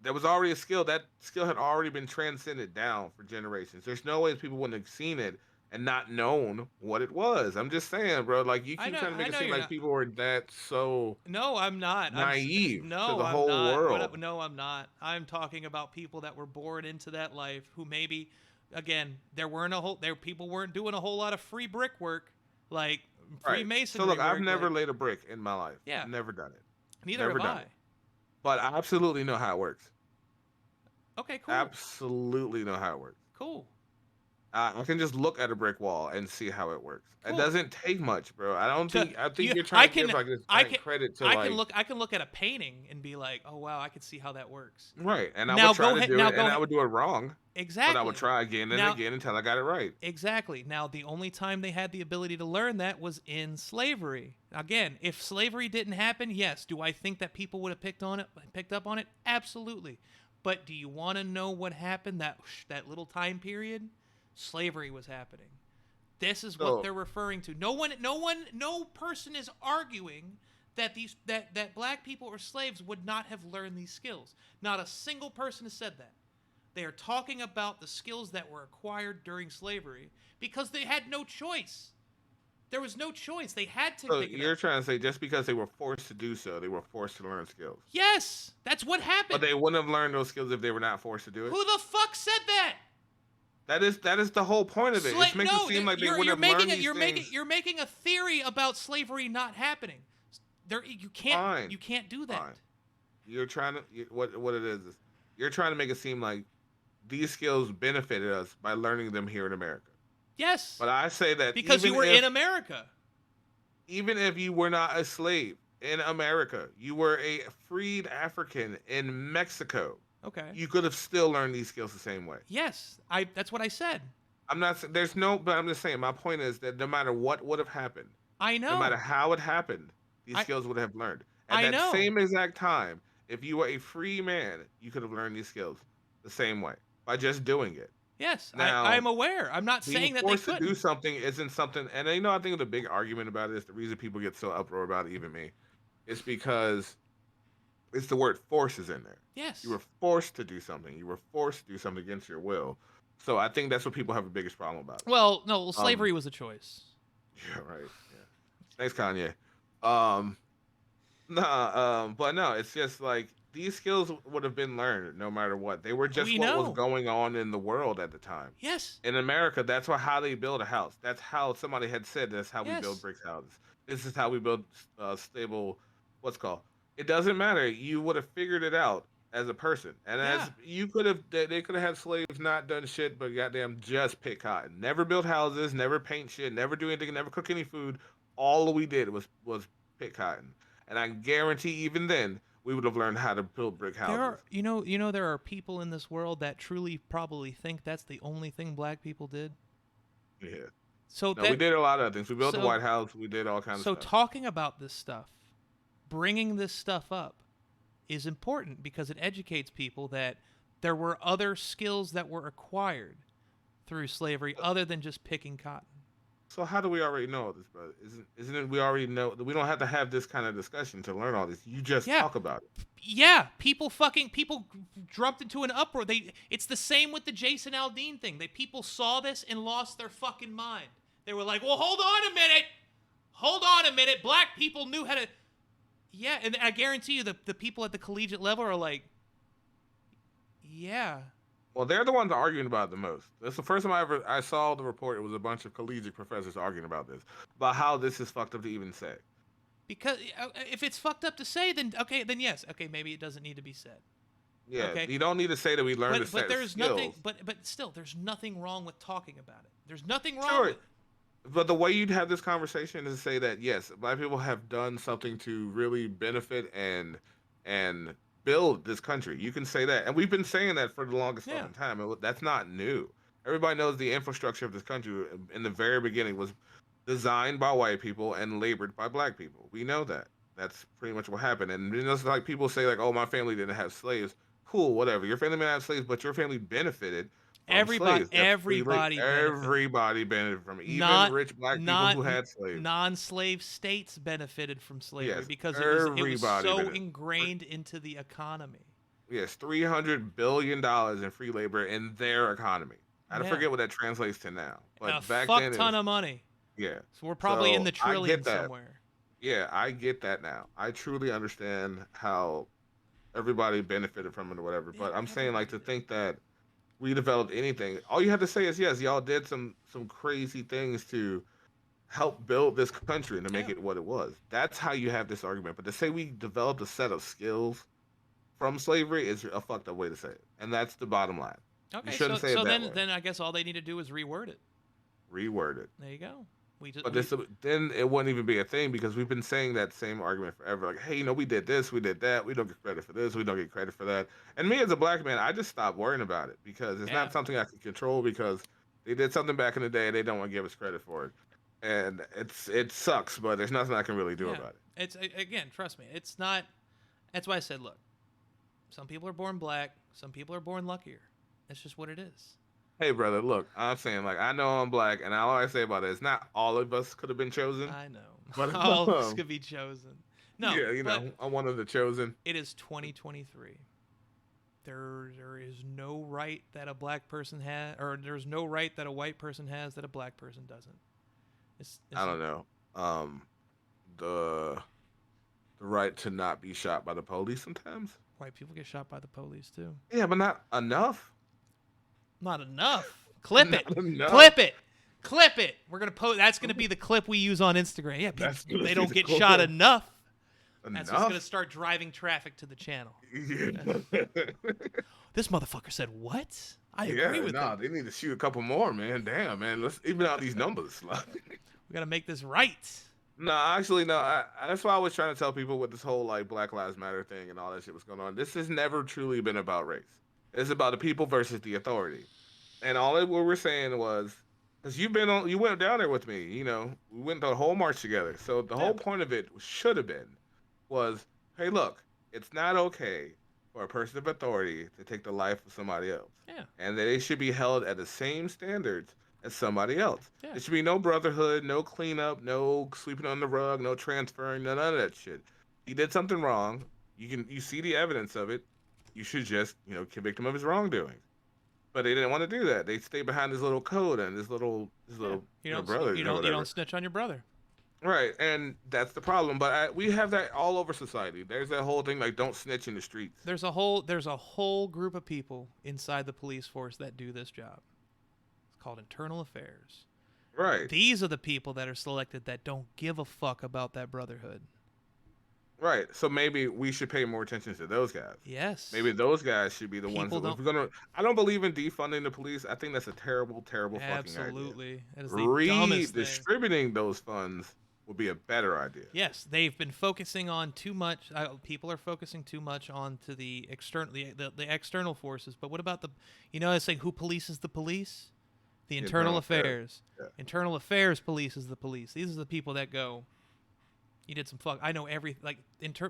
there was already a skill. That skill had already been transcended down for generations. There's no way people wouldn't have seen it and not known what it was. I'm just saying, bro. Like you keep trying to make it seem you're like not. people were that so No, I'm not. naive to No, the I'm whole not. world. No, I'm not. I'm talking about people that were born into that life who maybe, again, people weren't doing a whole lot of free brickwork, like Right. Freemasonry. So look, I've work, never like, laid a brick in my life. Yeah. Never done it. Neither Never have done I. it. But I absolutely know how it works. Okay, cool. Absolutely know how it works. Cool. I can just look at a brick wall and see how it works. It Cool. doesn't take much, bro. I don't To- think. I think you- you're trying I to give can- like this I giant can- credit to I like can look at a painting and be like, oh wow, I can see how that works. right, and I Now would try go to ahead- do now it, go and I ahead- would do it wrong, Exactly. but I would try again and Now- again until I got it right. Exactly. Now, the only time they had the ability to learn that was in slavery. Again, if slavery didn't happen, yes. Do I think that people would have picked up on it? Absolutely. But do you want to know what happened that little time period? Slavery was happening. This is what So- they're referring to. No person is arguing that that black people or slaves would not have learned these skills. Not a single person has said that. They are talking about the skills that were acquired during slavery because they had no choice. There was no choice. They had to So pick it you're up. trying to say just because they were forced to do so, they were forced to learn skills, Yes, that's what but happened. they wouldn't have learned those skills if they were not forced to do it. Who the fuck said that? That is the whole point of it. It makes it seem like they wouldn't have learned these things. You're making a theory about slavery not happening. You Fine. can't do that. Fine. You're trying to what it is you're trying to make it seem like these skills benefited us by learning them here in America. Yes, But I say that because you were in America. even if you were not a slave in America, you were a freed African in Mexico. Okay. You could have still learned these skills the same way. Yes, that's what I said. I'm not. But I'm just saying. My point is that no matter what would have happened, I know. no matter how it happened, these I- skills would have learned. At I that know. same exact time, if you were a free man, you could have learned these skills the same way by just doing it. Yes, Now, I'm aware. I'm not saying Being that they forced to couldn't. do something isn't something, and I think the big argument about it is the reason people get so uproar about it, even me, is because It's the word force is in there. You Yes. were forced to do something. You were forced to do something against your will. So I think that's what people have the biggest problem about it. Well, no, well, Um, slavery was a choice. yeah, right. Yeah. Thanks, Kanye. Um, nah, but no, it's just like these skills would have been learned no matter what. They were just We what was know. going on in the world at the time. Yes. In America, that's how they build a house. That's how somebody had said that's how we build Yes. brick houses. This is how we build stable. What's called? It doesn't matter. You would have figured it out as a person, and Yeah. as you could have, they could have had slaves not done shit, but goddamn just pick cotton. Never build houses, never paint shit, never do anything, never cook any food. All we did was pick cotton, and I guarantee even then we would have learned how to build brick There houses. are, there are people in this world that truly probably think that's the only thing black people did. Yeah. So No, we that, did a lot of things. We built the so, White House. We did all kinds of so stuff. talking about this stuff, bringing this stuff up is important because it educates people that there were other skills that were acquired through slavery other than just picking cotton. So how do we already know all this, brother? Isn't it we already know that we don't have to have this kind of discussion to learn all this? You just Yeah, talk about it. yeah, people jumped into an uproar. It's the same with the Jason Aldeane thing. People saw this and lost their fucking mind. They were like, "Well, hold on a minute. Hold on a minute. Black people knew how to." Yeah, and I guarantee you the people at the collegiate level are like, "Yeah, Well, they're the ones arguing about it the most. That's the first time I saw the report. It was a bunch of collegiate professors arguing about this, about how this is fucked up to even say. because if it's fucked up to say, then okay, then yes, okay, maybe it doesn't need to be said. Yeah, Okay, you don't need to say that we learned a but set of there's nothing, skills. but still, there's nothing wrong with talking about it. There's nothing wrong Sure, with it. but the way you'd have this conversation is to say that yes, black people have done something to really benefit and build this country. You can say that, and we've been saying that for the longest Yeah. fucking time. That's not new. Everybody knows the infrastructure of this country in the very beginning was designed by white people and labored by black people. We know that. That's pretty much what happened. And it's like people say like, "Oh, my family didn't have slaves." Cool, whatever. Your family may have slaves, but your family benefited from Everybody, slaves. That's free labor. everybody benefited. Everybody benefited from it, even Not, rich black people not who had slaves. non-slave states benefited from slavery Yes, because it was everybody so benefited. ingrained into the economy. Yes, $300 billion in free labor in their economy. I Yeah, forget what that translates to now, a but back fuck then it ton was of money. yeah. So we're probably in So the I get trillions that. somewhere. Yeah, I get that now. I truly understand how everybody benefited from it or whatever. Yeah, But I'm saying like everybody to did. think that we developed anything. All you have to say is yes, y'all did some crazy things to help build this country and to make Yeah. it what it was. That's how you have this argument. But to say we developed a set of skills from slavery is a fucked up way to say it. And that's the bottom line. You Okay, shouldn't so say it so that then way. then I guess all they need to do is reword it. Reword it. There you go. We just But we then it wouldn't even be a thing because we've been saying that same argument forever. Like, hey, we did this, we did that. We don't get credit for this, we don't get credit for that. And me as a black man, I just stopped worrying about it because it's yeah. not something I can control because they did something back in the day and they don't want to give us credit for it. And it sucks, but there's nothing I can really do Yeah. about it. Again, trust me. It's not. That's why I said, look, some people are born black, some people are born luckier. That's just what it is. Hey, brother, look, I'm saying like I know I'm black, and all I say about it is not all of us could have been chosen, I know. but All of us could be chosen. No, yeah, but I'm one of the chosen. it is 2023. There is no right that a black person has, or there's no right that a white person has that a black person doesn't. I don't know. Um, the the right to not be shot by the police sometimes. White people get shot by the police too. Yeah, but not enough. Not enough. Clip it. Not enough. Clip it. Clip it. We're gonna post. That's gonna be the clip we use on Instagram. Yeah, That's people, gonna they be don't the get clip. shot enough. That's what's Enough. gonna start driving traffic to the channel. Yeah. This motherfucker said what? I agree Yeah, with nah, him. they need to shoot a couple more, man. Damn, man. Let's even out these numbers. We gotta make this right. No, actually, no. That's why I was trying to tell people with this whole like Black Lives Matter thing and all that shit was going on. This has never truly been about race. It's about the people versus the authority. And all it, what we're saying was, because you went down there with me. We went the whole march together. So the Yeah. whole point of it should have been, was, hey, look, it's not okay for a person of authority to take the life of somebody else, Yeah. and that they should be held at the same standards as somebody else. Yeah. There should be no brotherhood, no cleanup, no sweeping on the rug, no transferring, none of that shit. He did something wrong. You see the evidence of it. You should just convict him of his wrongdoing. But they didn't want to do that. They stayed behind this little code and this Yeah, little brothers or you don't whatever. snitch on your brother. Right, and that's the problem. But we have that all over society. There's that whole thing like don't snitch in the streets. There's a whole group of people inside the police force that do this job. It's called internal affairs. Right, These are the people that are selected that don't give a fuck about that brotherhood. right. So maybe we should pay more attention to those guys. Yes. Maybe those guys should be the ones People that if don't. we're gonna. I don't believe in defunding the police. I think that's a terrible, terrible fucking idea. Absolutely. That is the dumbest thing. Redistributing those funds would be a better idea. Yes, they've been focusing on too much. People are focusing too much on to the external, the external forces. But what about the, it's like who polices the police? The internal affairs. Yeah. Internal affairs polices the police. These are the people that go. You did some fuck. I know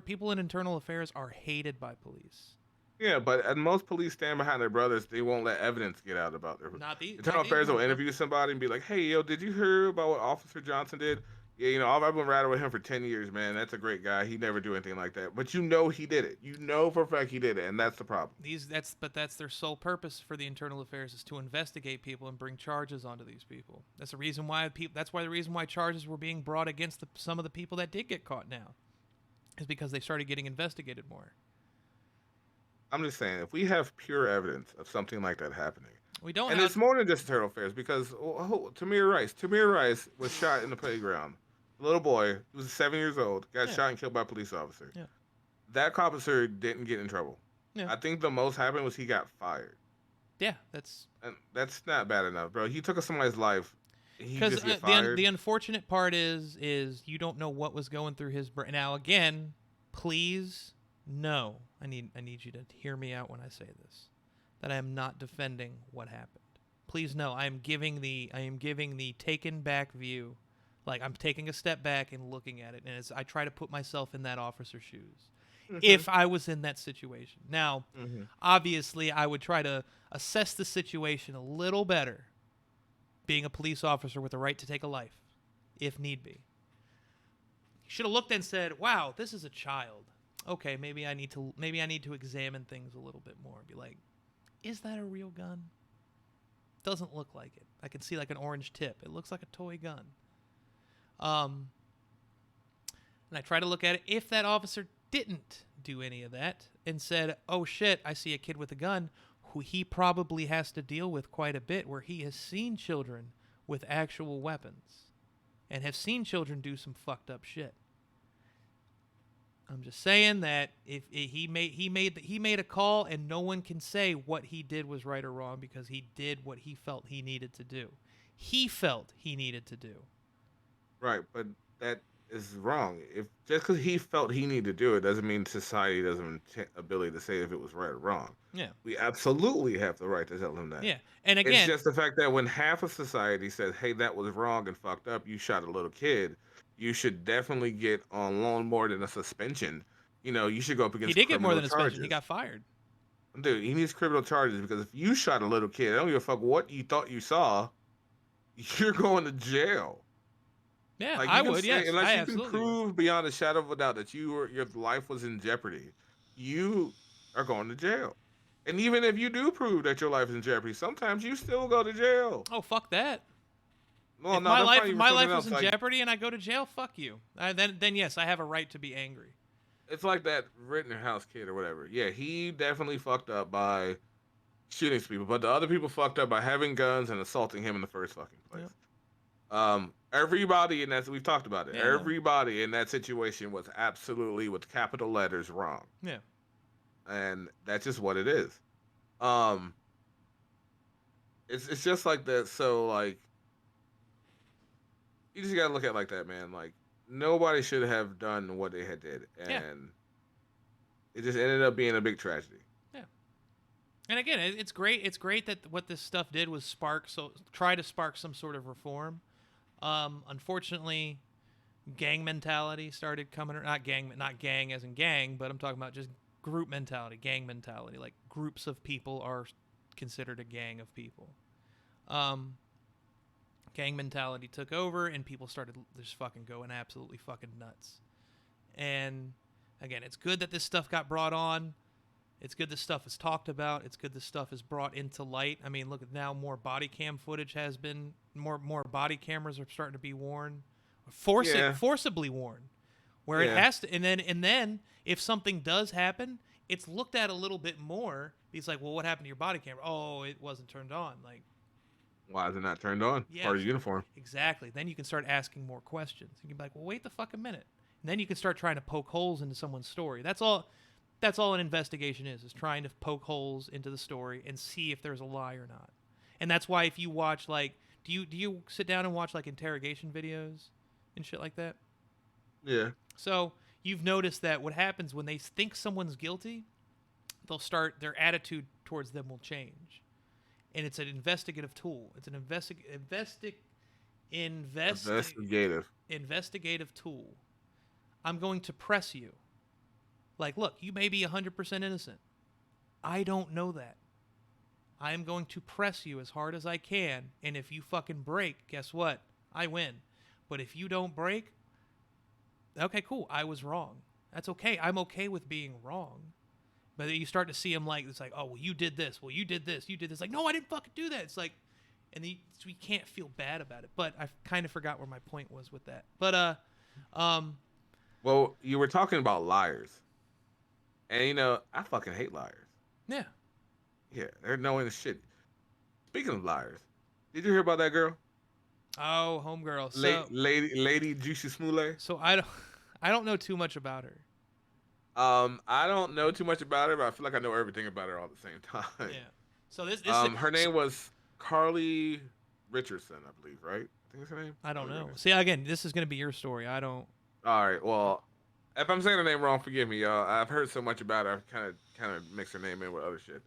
people in internal affairs are hated by police. Yeah, but and most police stand behind their brothers. They won't let evidence get out about their. Internal affairs will interview somebody and be like, "Hey, yo, did you hear about what Officer Johnson did? Yeah, I've been riding with him for 10 years, man. That's a great guy. He never do anything like that. But he did it. You know for a fact he did it, and that's the problem. That's their sole purpose for the internal affairs is to investigate people and bring charges onto these people. That's the reason why charges were being brought against some of the people that did get caught now, is because they started getting investigated more. I'm just saying, if we have pure evidence of something like that happening, we don't. And it's more than just internal affairs because Tamir Rice was shot in the playground. A little boy, he was 7 years old, got shot and killed by a police officer. Yeah. That cop officer didn't get in trouble. Yeah. I think the most happened was he got fired. Yeah, and that's not bad enough, bro. He took somebody's life. He because just get fired. The unfortunate part is you don't know what was going through his brain. Now again, please, no, I need you to hear me out when I say this. That I am not defending what happened. Please know, I am giving the taken back view. Like I'm taking a step back and looking at it, and as I try to put myself in that officer's shoes. Mm-hmm. If I was in that situation. Now, obviously, I would try to assess the situation a little better, being a police officer with the right to take a life, if need be. He should have looked and said, wow, this is a child. Okay, maybe I need to examine things a little bit more. Be like, is that a real gun? Doesn't look like it. I can see like an orange tip. It looks like a toy gun. And I try to look at it. If that officer didn't do any of that and said, oh shit, I see a kid with a gun, who he probably has to deal with quite a bit, where he has seen children with actual weapons and have seen children do some fucked up shit. I'm just saying that if he made a call, and no one can say what he did was right or wrong because he did what he felt he needed to do. He felt he needed to do. Right, but that is wrong. If just because he felt he needed to do it doesn't mean society doesn't have ability to say if it was right or wrong. Yeah, we absolutely have the right to tell him that. Yeah, and again, it's just the fact that when half of society says, "Hey, that was wrong and fucked up. You shot a little kid," you should definitely get on loan more than a suspension. You should go up against. He did get more than a charges. suspension. He got fired. Dude, he needs criminal charges because if you shot a little kid, I don't give a fuck what you thought you saw. You're going to jail. Yeah, I would. Yes, unless you can prove beyond a shadow of a doubt that your life was in jeopardy, you are going to jail. And even if you do prove that your life is in jeopardy, sometimes you still go to jail. Oh, fuck that. Well, if my life is in jeopardy and I go to jail, fuck you. Then yes, I have a right to be angry. It's like that Rittenhouse kid or whatever. Yeah, he definitely fucked up by shooting people, but the other people fucked up by having guns and assaulting him in the first fucking place. Yep. Everybody in that, we've talked about it. Yeah, everybody in that situation was absolutely, with capital letters, wrong. Yeah. And that's just what it is. It's just like that. So like, you just gotta look at it like that, man. Like, nobody should have done what they had did, and it just ended up being a big tragedy. Yeah. And again, it's great. It's great that what this stuff did was try to spark some sort of reform. Unfortunately, gang mentality started coming. Not gang as in gang, but I'm talking about just group mentality, gang mentality. Like groups of people are considered a gang of people. Gang mentality took over, and people started just fucking going absolutely fucking nuts. And Again, it's good that this stuff got brought on. It's good this stuff is talked about. It's good this stuff is brought into light. I mean, look at now more body cam footage has been more body cameras are starting to be worn, Yeah, forcibly worn, where it yeah. has to. And then if something does happen, it's looked at a little bit more. It's like, well, what happened to your body camera? Oh, it wasn't turned on. Like, Why is it not turned on? yeah, Part of the uniform. exactly. Then you can start asking more questions. You can be like, well, wait the fucking minute. And then you can start trying to poke holes into someone's story. That's all. That's all an investigation is trying to poke holes into the story and see if there's a lie or not. And that's why if you watch like, do you sit down and watch like interrogation videos and shit like that? Yeah. So you've noticed that what happens when they think someone's guilty, they'll start their attitude towards them will change, and it's an investigative tool. It's an Investigative. investigative tool. I'm going to press you. Like, look, you may be 100% innocent. I don't know that. I am going to press you as hard as I can, and if you fucking break, guess what? I win. But if you don't break, okay, cool. I was wrong. That's okay. I'm okay with being wrong. But you start to see him like, it's like, oh, well, you did this. Well, you did this. You did this. Like, no, I didn't fucking do that. It's like, so we can't feel bad about it. But I kind of forgot where my point was with that. But, Well, you were talking about liars. And I fucking hate liars. yeah. Yeah, they're knowing the shit. Speaking of liars, did you hear about that girl? Oh, homegirl. Lady Juicy Smoulet? So I don't know too much about her. I don't know too much about her, but I feel like I know everything about her all at the same time. Yeah. So this Her name was Carlee Richardson, I believe, right? I think that's her name. I don't know. See, again, this is going to be your story. I don't. All right. Well, if I'm saying her name wrong, forgive me, y'all. I've heard so much about her, I've kind of mixed her name in with other shit.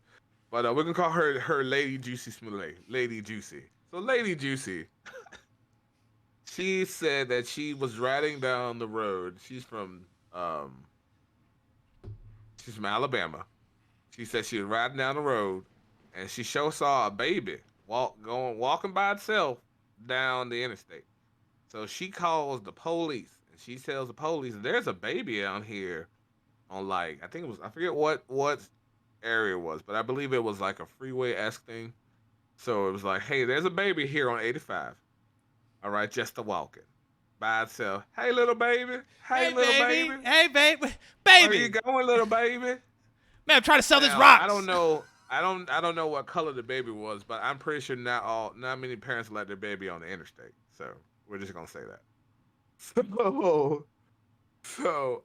But we're gonna call her Lady Juicy Smollett. Lady Juicy. So Lady Juicy, she said that she was riding down the road. She's from Alabama. She said she was riding down the road, and she saw a baby walking by itself down the interstate. So she calls the police, and she tells the police there's a baby out here on, like, I think it was, I forget what area it was, but I believe it was like a freeway-esque thing. So it was like, hey, there's a baby here on 85. All right, just a walking by itself. Hey, little baby. Hey, little baby. Hey, baby. Where you going, little baby? Man, I'm trying to sell this Now, rocks. I don't know. I don't know what color the baby was, but I'm pretty sure not many parents let their baby on the interstate. So we're just gonna say that. So,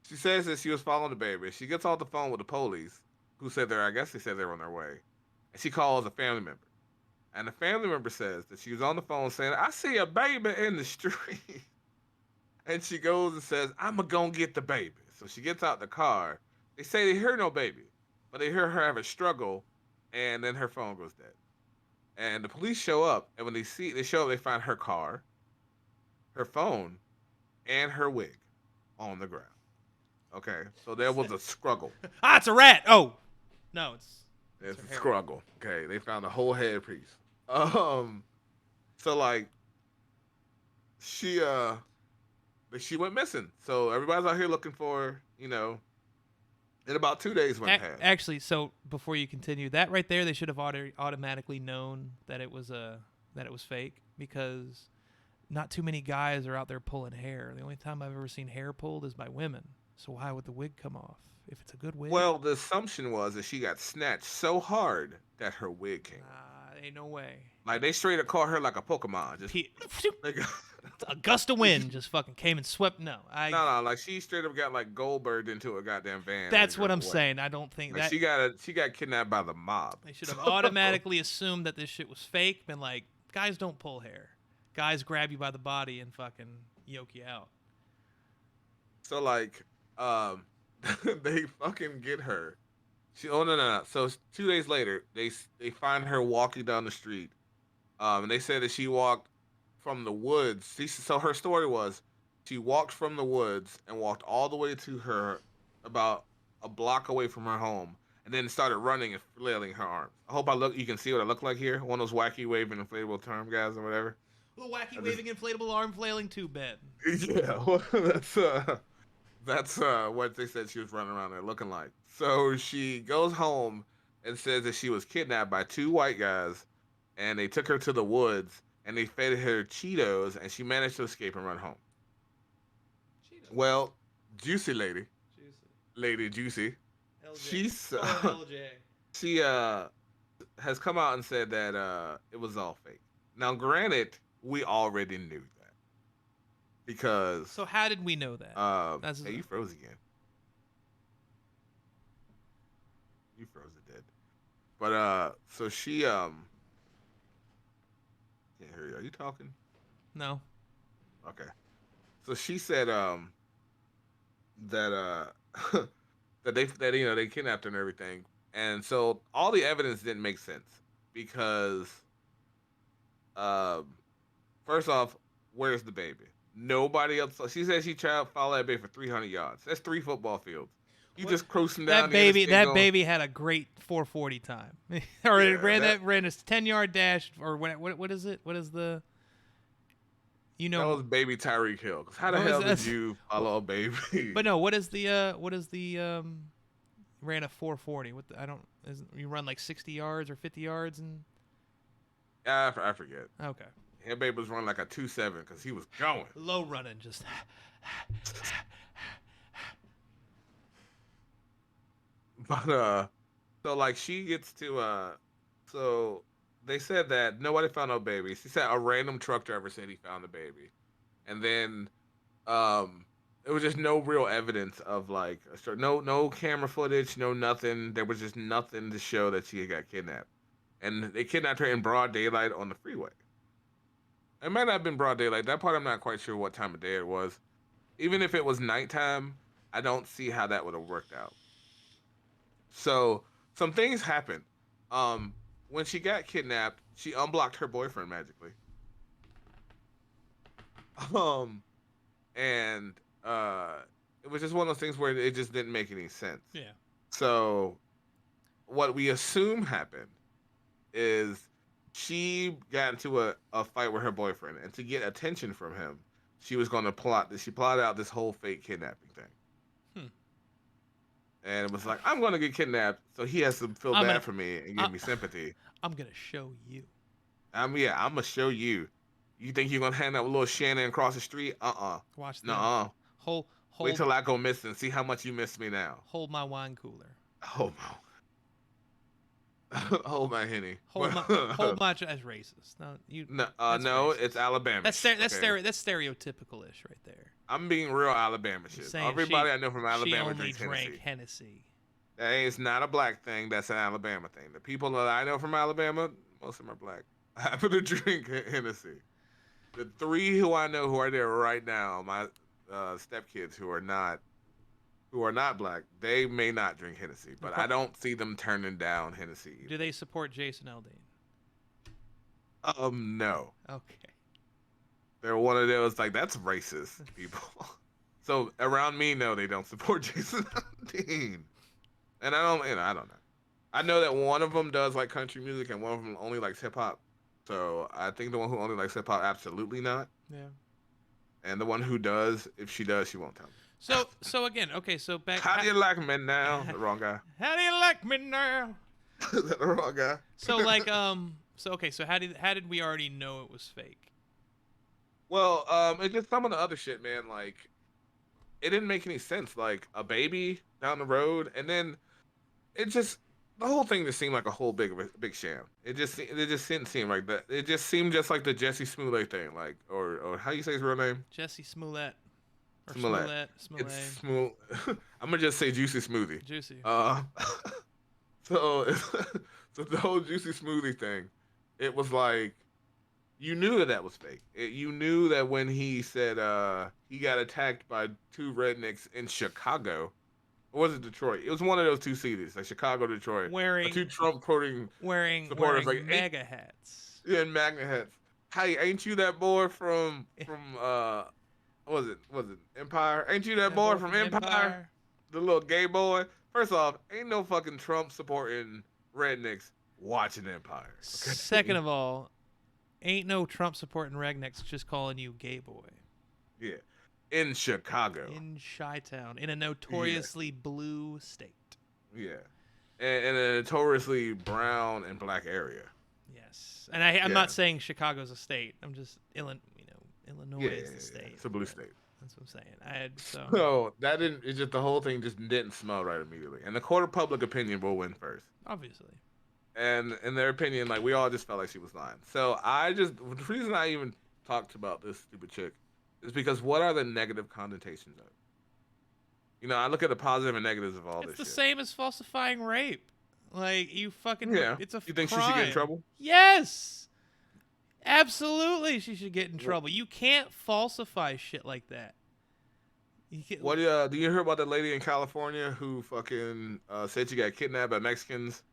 she says that she was following the baby. She gets off the phone with the police, who said I guess they said they were on their way, and she calls a family member. And the family member says that she was on the phone saying, I see a baby in the street. And she goes and says, I'm going to get the baby. So she gets out the car. They say they hear no baby, but they hear her have a struggle, and then her phone goes dead. And the police show up, and when they show up, they find her car, her phone, and her wig on the ground. Okay, so there was a struggle. It's a rat. Oh, no, It's a struggle. Okay, they found a whole headpiece. So like, she went missing. So everybody's out here looking for her, in about 2 days went past. Actually, so before you continue, that right there, they should have automatically known that it was fake, because not too many guys are out there pulling hair. The only time I've ever seen hair pulled is by women. So why would the wig come off if it's a good wig? Well, the assumption was that she got snatched so hard that her wig came. Ain't no way. Like, they straight up caught her like a Pokemon. Just a gust of wind just fucking came and swept. No, like she straight up got like Goldberg into a goddamn van. That's what I'm saying. I don't think like that she got kidnapped by the mob. They should have automatically assumed that this shit was fake. Been like, guys don't pull hair. Guys grab you by the body and fucking yoke you out. So like, they fucking get her. No. So 2 days later, they find her walking down the street. And they said that she walked from the woods. So her story was, she walked from the woods and walked all the way to her, about a block away from her home, and then started running and flailing her arms. I hope you can see what I look like here. One of those wacky waving inflatable term guys or whatever. Little wacky waving inflatable arm flailing tube bed. Yeah, that's That's what they said she was running around there looking like. So she goes home and says that she was kidnapped by two white guys, and they took her to the woods and they fed her Cheetos, and she managed to escape and run home. Cheetos. Well, Juicy Lady, Juicy. Lady Juicy, LJ. she's Poor LJ. she has come out and said that it was all fake. Now, granted, we already knew that because So how did we know that? That's hey, you froze again. You froze it dead. But so she can't hear you. Are you talking? no. Okay. So she said that that they kidnapped her and everything, and so all the evidence didn't make sense because um first off, where's the baby? Nobody else. She said she tried to follow that baby for 300 yards. That's 3 football fields. You What? just cruising down That the baby, interstate going, had a great 440 time, or it yeah, ran a 10-yard dash, or what is it? What is the that was baby Tyreek Hill. 'Cause how the what is hell did that? you follow a baby? But no, what is the ran a 440? I don't you run like 60 yards or 50 yards and I forget. okay. That baby was running like a 2.7 because he was going. Low running just But so like she gets to so they said that nobody found no baby. She said a random truck driver said he found the baby, and then um there was just no real evidence of like no camera footage, no nothing. There was just nothing to show that she had got kidnapped, and they kidnapped her in broad daylight on the freeway. It might not have been broad daylight. That part I'm not quite sure what time of day it was. Even if it was nighttime, I don't see how that would have worked out. So some things happened. Um, when she got kidnapped, she unblocked her boyfriend magically. Um, and it was just one of those things where it just didn't make any sense. yeah. So what we assume happened is she got into a fight with her boyfriend, and to get attention from him, she was going to plot this. She plotted out this whole fake kidnapping thing. Hmm. And it was like, I'm gonna get kidnapped, so he has to feel I'm bad gonna for me and I, give me sympathy. I'm gonna show you. I'm gonna show you. You think you're gonna hang out with little Shannon across the street? Watch this. Nuh-uh. Hold Wait hold till I go missing. See how much you miss me now. hold my wine cooler. Oh my, hold my henny. Hold my as racist. No, No, that's no, racist. it's Alabama. That's that's stereotypical-ish right there. I'm being real Alabama shit. Saying Everybody I know from she Alabama only drinks drank Hennessy. Hennessy. That is not a black thing. That's an Alabama thing. The people that I know from Alabama, most of them are black. Happen to drink Hennessy. The three who I know who are there right now, my stepkids who are not black, they may not drink Hennessy, but I don't see them turning down Hennessy either. Do they support Jason Aldeane? No. Okay. They're one of those like that's racist people. So around me, no, they don't support Jason Aldeane. And I don't know. I know that one of them does like country music and one of them only likes hip hop. So I think the one who only likes hip hop, absolutely not. Yeah. And the one who does, if she does, she won't tell me. So again, okay, so back. How do you like me now? The wrong guy. How do you like me now? Is that the wrong guy? So like so okay, so how did we already know it was fake? Well, it's just some of the other shit, man. Like, it didn't make any sense. Like a baby down the road, and then it just the whole thing just seemed like a whole big sham. It just didn't seem like that. It just seemed just like the Jesse Smollett thing, like or how you say his real name? Jesse Smollett. Or Smollett. Smollett. It's smooth. I'm gonna just say Juicy Smoothie. Juicy. So so the whole Juicy Smoothie thing, it was like you knew that was fake. You knew that when he said he got attacked by two rednecks in Chicago. Or was it Detroit? It was one of those two cities, like Chicago, Detroit. Wearing two Trump supporting supporters, like MAGA hats. Yeah, and MAGA hats. Hey, ain't you that boy from what was it Empire? Ain't you that boy from Empire? The little gay boy. First off, ain't no fucking Trump supporting rednecks watching Empire. Okay? Second of all, ain't no Trump supporting rednecks just calling you gay boy. Yeah. in Chicago. In Chi-Town, in a Yeah, notoriously blue state. yeah, and in a notoriously brown and black area. Yes, and I'm Yeah, not saying Chicago's a state. I'm just yeah, Illinois yeah, is the yeah. state. It's a blue Yeah, state. that's what I'm saying. I had so So that didn't. It's just the whole thing just didn't smell right immediately. And the court of public opinion will win first. obviously. And in their opinion, like we all just felt like she was lying. So I just the reason I even talked about this stupid chick is because what are the negative connotations of it? I look at the positive and negatives of all It's this the shit. same as falsifying rape. Like you fucking, Yeah. it's a You think she should get in crime. trouble? Yes, absolutely. She should get in What trouble. You can't falsify shit like that. You can't, do you hear about that lady in California who fucking said she got kidnapped by Mexicans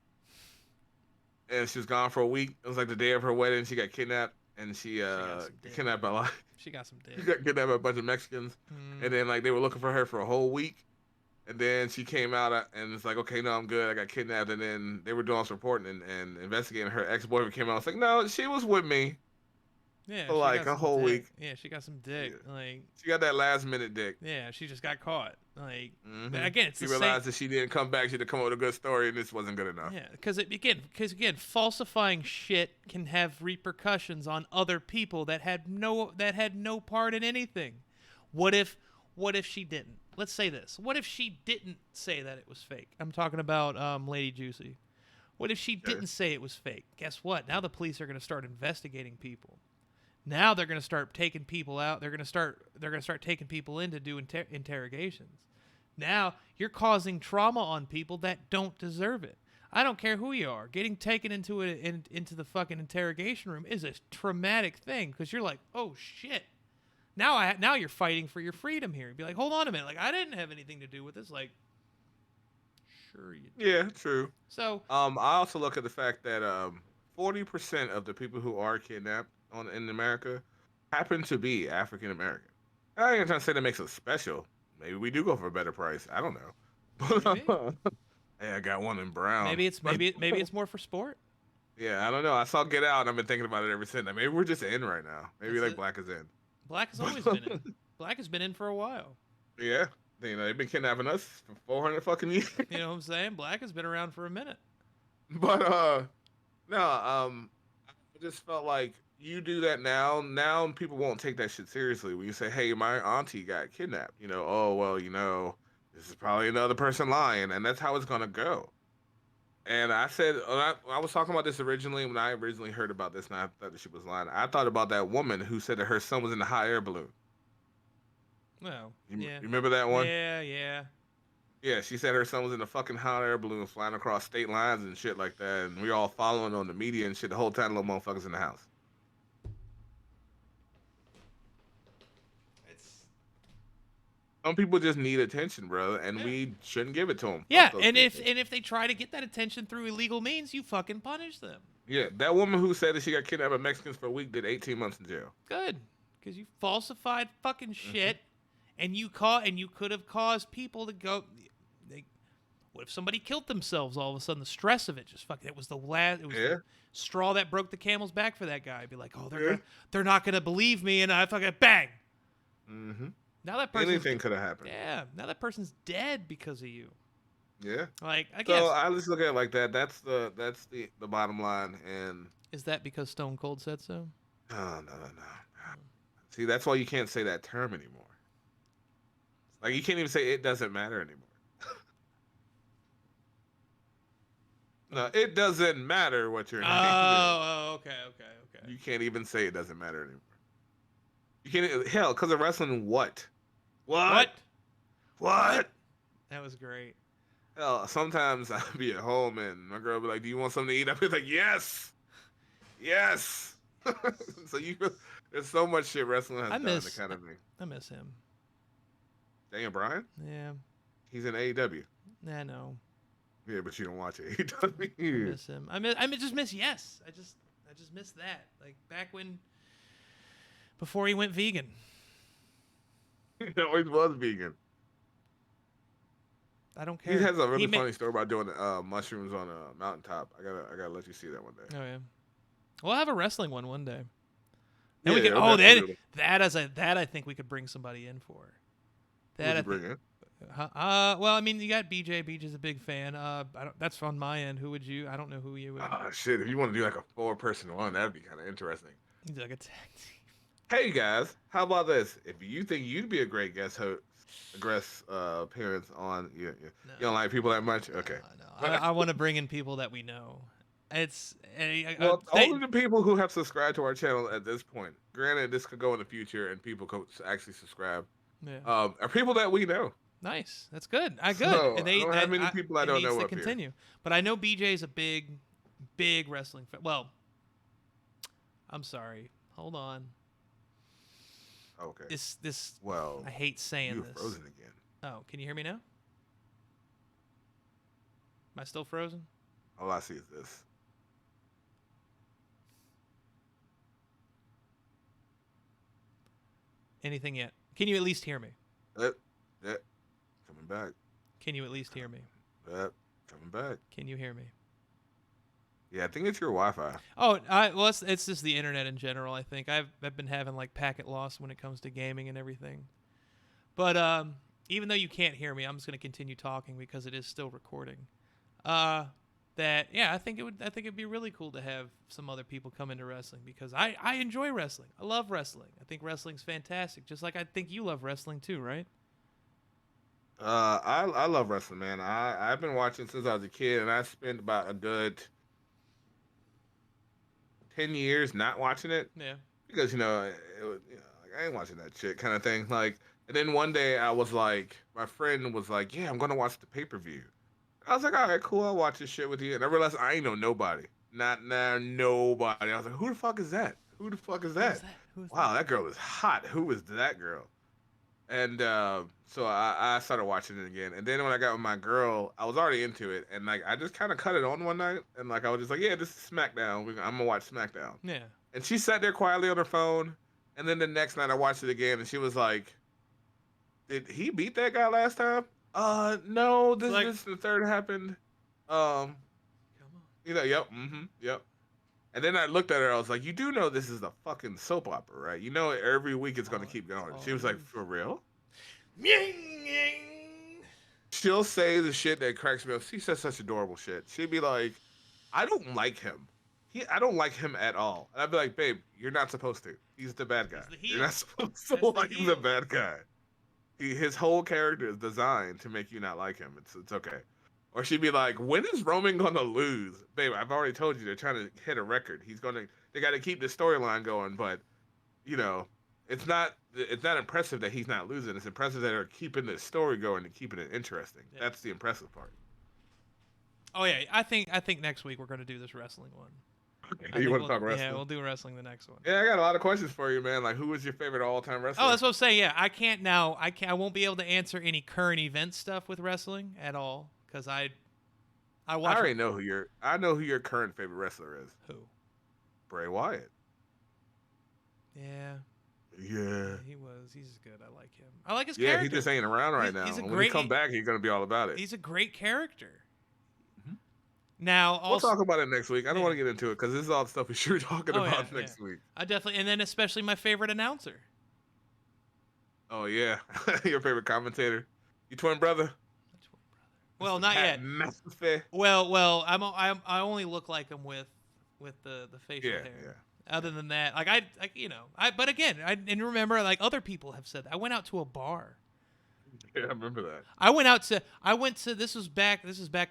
and she was gone for a week? It was like the day of her wedding. She got kidnapped and she she got some got dick. kidnapped by like She got some she dick. got kidnapped by a bunch of Mexicans, Mm, and then like they were looking for her for a whole week. And then she came out and it's like, okay, no, I'm good. I got kidnapped. And then they were doing some reporting and investigating. Her ex boyfriend came out. It's like, no, she was with me yeah, for she like got a some whole dick. week. Yeah, she got some Yeah. dick. Like, She got that last minute dick. yeah, she just got caught. Like, but Hmm. again, it's She the same. realized that she didn't come back. She had to come up with a good story, and this wasn't good enough. Yeah, because again, falsifying shit can have repercussions on other people that had no part in anything. What if what if she didn't? Let's say this. What if she didn't say that it was fake? I'm talking about Lady Juicy. What if she Okay. didn't say it was fake? Guess what? Now the police are going to start investigating people. Now they're going to start taking people out. They're going to start taking people in to do interrogations. Now you're causing trauma on people that don't deserve it. I don't care who you are. Getting taken into the fucking interrogation room is a traumatic thing because you're like, oh shit. Now you're fighting for your freedom here. You'd be like, hold on a minute. Like I didn't have anything to do with this. Like, sure you did. Yeah, true. So I also look at the fact that 40% of the people who are kidnapped in America happen to be African American. I ain't trying to say that makes us special. Maybe we do go for a better price. I don't maybe know. Hey, I got one in brown. maybe it's more for sport. Yeah, I don't know. I saw Get Out, and I've been thinking about it ever since. Like, maybe we're just in right now. Maybe That's like it. Black is in. Black has always been in. Black has been in for a while. Yeah, they've been kidnapping us for 400 fucking years. You know what I'm saying? Black has been around for a minute. But no, I just felt like you do that now people won't take that shit seriously. When you say, "Hey, my auntie got kidnapped," oh well, this is probably another person lying, and that's how it's gonna go. And I said, I was talking about this originally when I originally heard about this, and I thought that she was lying. I thought about that woman who said that her son was in the hot air balloon. Well, You yeah, remember that one? yeah. Yeah, she said her son was in a fucking hot air balloon flying across state lines and shit like that, and we all following on the media and shit the whole time. Little motherfuckers in the house. It's Some people just need attention, bro, and yeah. we shouldn't give it to them. Fuck Yeah, those and if people. and if they try to get that attention through illegal means, you fucking punish them. Yeah, that woman who said that she got kidnapped by Mexicans for a week did 18 months in jail. Good, because you falsified fucking Hmm. shit, and you could have caused people to go. What if somebody killed themselves all of a sudden? The stress of it just fucking. It was Yeah, the straw that broke the camel's back for that guy. I'd be like, oh, yeah. they're not gonna believe me, and I fucking bang. Hmm. Now that person's Anything could have happened. yeah. Now that person's dead because of you. Yeah. Like I So guess I just look at it like that. That's the bottom line. And is that because Stone Cold said so? no. See, that's why you can't say that term anymore. Like you can't even say it doesn't matter anymore. No, it doesn't matter what your name is. Okay. You can't even say it doesn't matter anymore. You can't hell because of wrestling. What? What? What? That was great. Hell, sometimes I'll be at home and my girl will be like, "Do you want something to eat?" I'll be like, "Yes, yes." So there's so much shit wrestling has done to kind of me. I miss him. Daniel Bryan, Yeah. he's in AEW. I know. Yeah, but you don't watch I AEW. miss him. Just miss yes. I just miss that. Like back when before he went vegan. He always was vegan. I don't He care. has a really funny story about doing mushrooms on a mountaintop. I gotta let you see that one day. Oh yeah. We'll have a wrestling one day. Then Yeah, we could. yeah, Oh, definitely. that I think we could bring somebody in for. Who would That I you think. bring in? Well, I mean, you got BJ. BJ's a big fan. I don't, that's on my end. Who would you? I don't know who you would. Ah, shit. If you want to do like a 4-person one, that'd be kind of interesting. He's like a tag team. Hey guys, how about this? If you think you'd be a great guest host, guest appearance on, you No, don't like people that much, no, okay. no. I want to bring in people that we know. It's Well, they, only the people who have subscribed to our channel at this point. Granted, this could go in the future, and people could actually subscribe. yeah. Are people that we know. Nice. That's good. I good. So And I they don't have that many people I it don't needs know to up here. continue. But I know BJ's a big wrestling fan. Well, I'm sorry. Hold on. Okay. This Well, I hate saying you're this. frozen again. Oh, can you hear me now? Am I still frozen? All I see is this. Anything yet? Can you at least hear me? Yep. Yep. Coming back. Can you at least hear me? Yep. Coming back. Can you hear me? Yeah, I think it's your Wi-Fi. Oh, well, it's just the internet in general. I think I've been having like packet loss when it comes to gaming and everything. But even though you can't hear me, I'm just gonna continue talking because it is still recording. I think it'd be really cool to have some other people come into wrestling because I enjoy wrestling. I love wrestling. I think wrestling's fantastic. Just like I think you love wrestling too, right? I love wrestling, man. I've been watching since I was a kid, and I spent about a good 10 years not watching it Yeah. because like, I ain't watching that shit kind of thing. Like, and then one day I was like, my friend was like, "Yeah, I'm gonna watch the pay-per-view." I was like, "All right, cool. I'll watch this shit with you." And I realized I ain't know nobody, not now nobody. I was like, "Who the fuck is that? Who the fuck is Who's that? that? Who's Wow, that? that girl is hot. Who is that girl?" And so I started watching it again. And then when I got with my girl, I was already into it, and like I just kind of cut it on one night, and like I was just like, "Yeah, this is SmackDown. I'm gonna watch SmackDown." Yeah. And she sat there quietly on her phone. And then the next night I watched it again, and she was like, "Did he beat that guy last time?" No. It's This like, this the third happened. Um, come on. yep, yep. And then I looked at her. I was like, "You do know this is a fucking soap opera, right? You know every week it's gonna keep going." All She was it like, is. "For real?" Ying, ying. She'll say the shit that cracks me up. She says such adorable shit. She'd be like, "I don't like him. I don't like him at all." And I'd be like, "Babe, you're not supposed to. He's the bad guy. He's the You're heel. not supposed to That's the like the heel. bad guy. His whole character is designed to make you not like him. It's okay." Or she'd be like, "When is Roman gonna lose?" Babe, I've already told you they're trying to hit a record. They got to keep the storyline going, but you know, it's not impressive that he's not losing. It's impressive that they're keeping the story going and keeping it interesting. Yeah. That's the impressive part. Oh yeah, I think next week we're gonna do this wrestling one. Okay, you want to talk wrestling? Yeah, we'll do wrestling the next one. Yeah, I got a lot of questions for you, man. Like, who was your favorite all-time wrestler? Oh, that's what I'm saying. Yeah, I can't now. I won't be able to answer any current event stuff with wrestling at all because I watch. I already know I know who your current favorite wrestler is. Who? Bray Wyatt. Yeah. Yeah. He's good. I like him. I like his Yeah, character. he just ain't around right now. He's a When great. he come back, he's gonna be all about it. He's a great character. Mhm. Now, We'll also, talk about it next week. I don't Yeah. want to get into it because this is all the stuff we should be talking Oh, about yeah, next week. I definitely, and then especially my favorite announcer. Oh yeah, your favorite commentator, your twin brother. Well, Mr. not Pat yet. McAfee. Well, I only look like him with the facial Yeah, hair. yeah. Other than that, but again, and remember, like other people have said, I went out to a bar. Yeah, I remember that. I went to this was back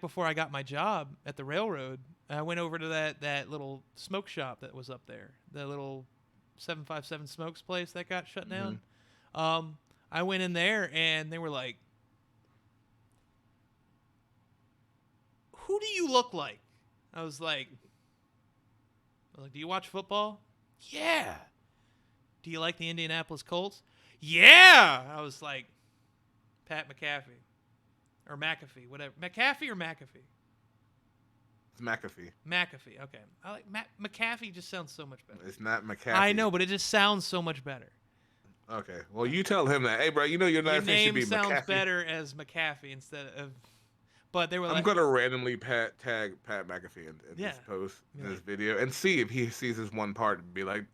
before I got my job at the railroad. I went over to that little smoke shop that was up there, the little 757 Smokes place that got shut down. I went in there and they were like, "Who do you look like?" I was like, "Do you watch football?" "Yeah." "Do you like the Indianapolis Colts?" "Yeah." I was like, Pat McAfee. Or McAfee, whatever. McAfee or McAfee? It's McAfee. McAfee, okay. I like McAfee just sounds so much better. It's not McAfee. I know, but it just sounds so much better. Okay. Well, you tell him that. Hey, bro, you know your Your last name should name be sounds McAfee. better as McAfee instead of. But they were I'm like, gonna randomly tag Pat McAfee in Yeah. this post in Yeah. this video and see if he sees this one part and be like,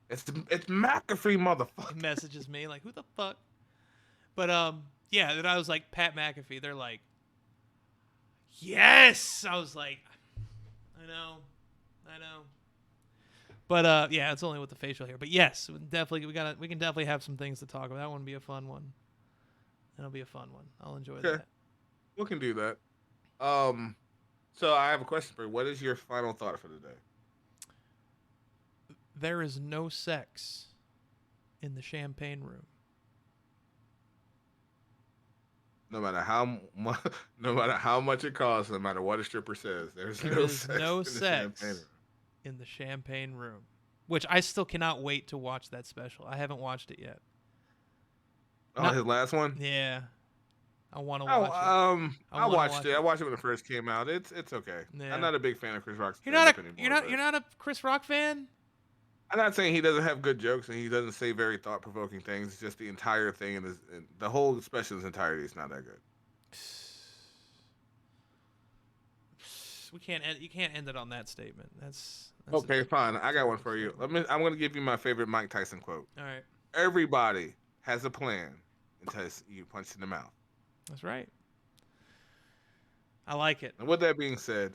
It's McAfee, He motherfucker. messages me like, "Who the fuck?" But yeah. Then I was like, Pat McAfee. They're like, "Yes." I was like, I know, I know. But yeah, it's only with the facial hair. But yes, definitely we can definitely have some things to talk about. That one will be a fun one. That'll be a fun one. I'll enjoy Okay, that. we can do that. Um, so I have a question for you. What is your final thought for the day? There is no sex in the champagne room. No matter how much, no matter how much it costs, no matter what a stripper says, there's There no is sex no in the champagne sex in the champagne room. Which I still cannot wait to watch that special. I haven't watched it yet. room. Oh, Not his last one. yeah. I want to Oh, watch it. I I want to watched watch it. I it. watched it when it first came out. It's okay. I'm Yeah. not a big fan of Chris Rock's You're stand not a up anymore, but you're not a Chris Rock fan? I'm not saying he doesn't have good jokes and he doesn't say very thought provoking things. It's just the entire thing and the whole special in its entirety is not that good. We can't end, you can't end it on that statement. That's Okay, fine. I a got one terrible for you. statement. I'm gonna give you my favorite Mike Tyson quote. All right. Everybody has a plan until you punch in the mouth. That's right. I like it. And with that being said,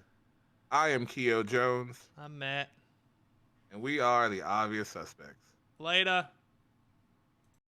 I am Keo Jones, I'm Matt. and we are the obvious suspects. Later.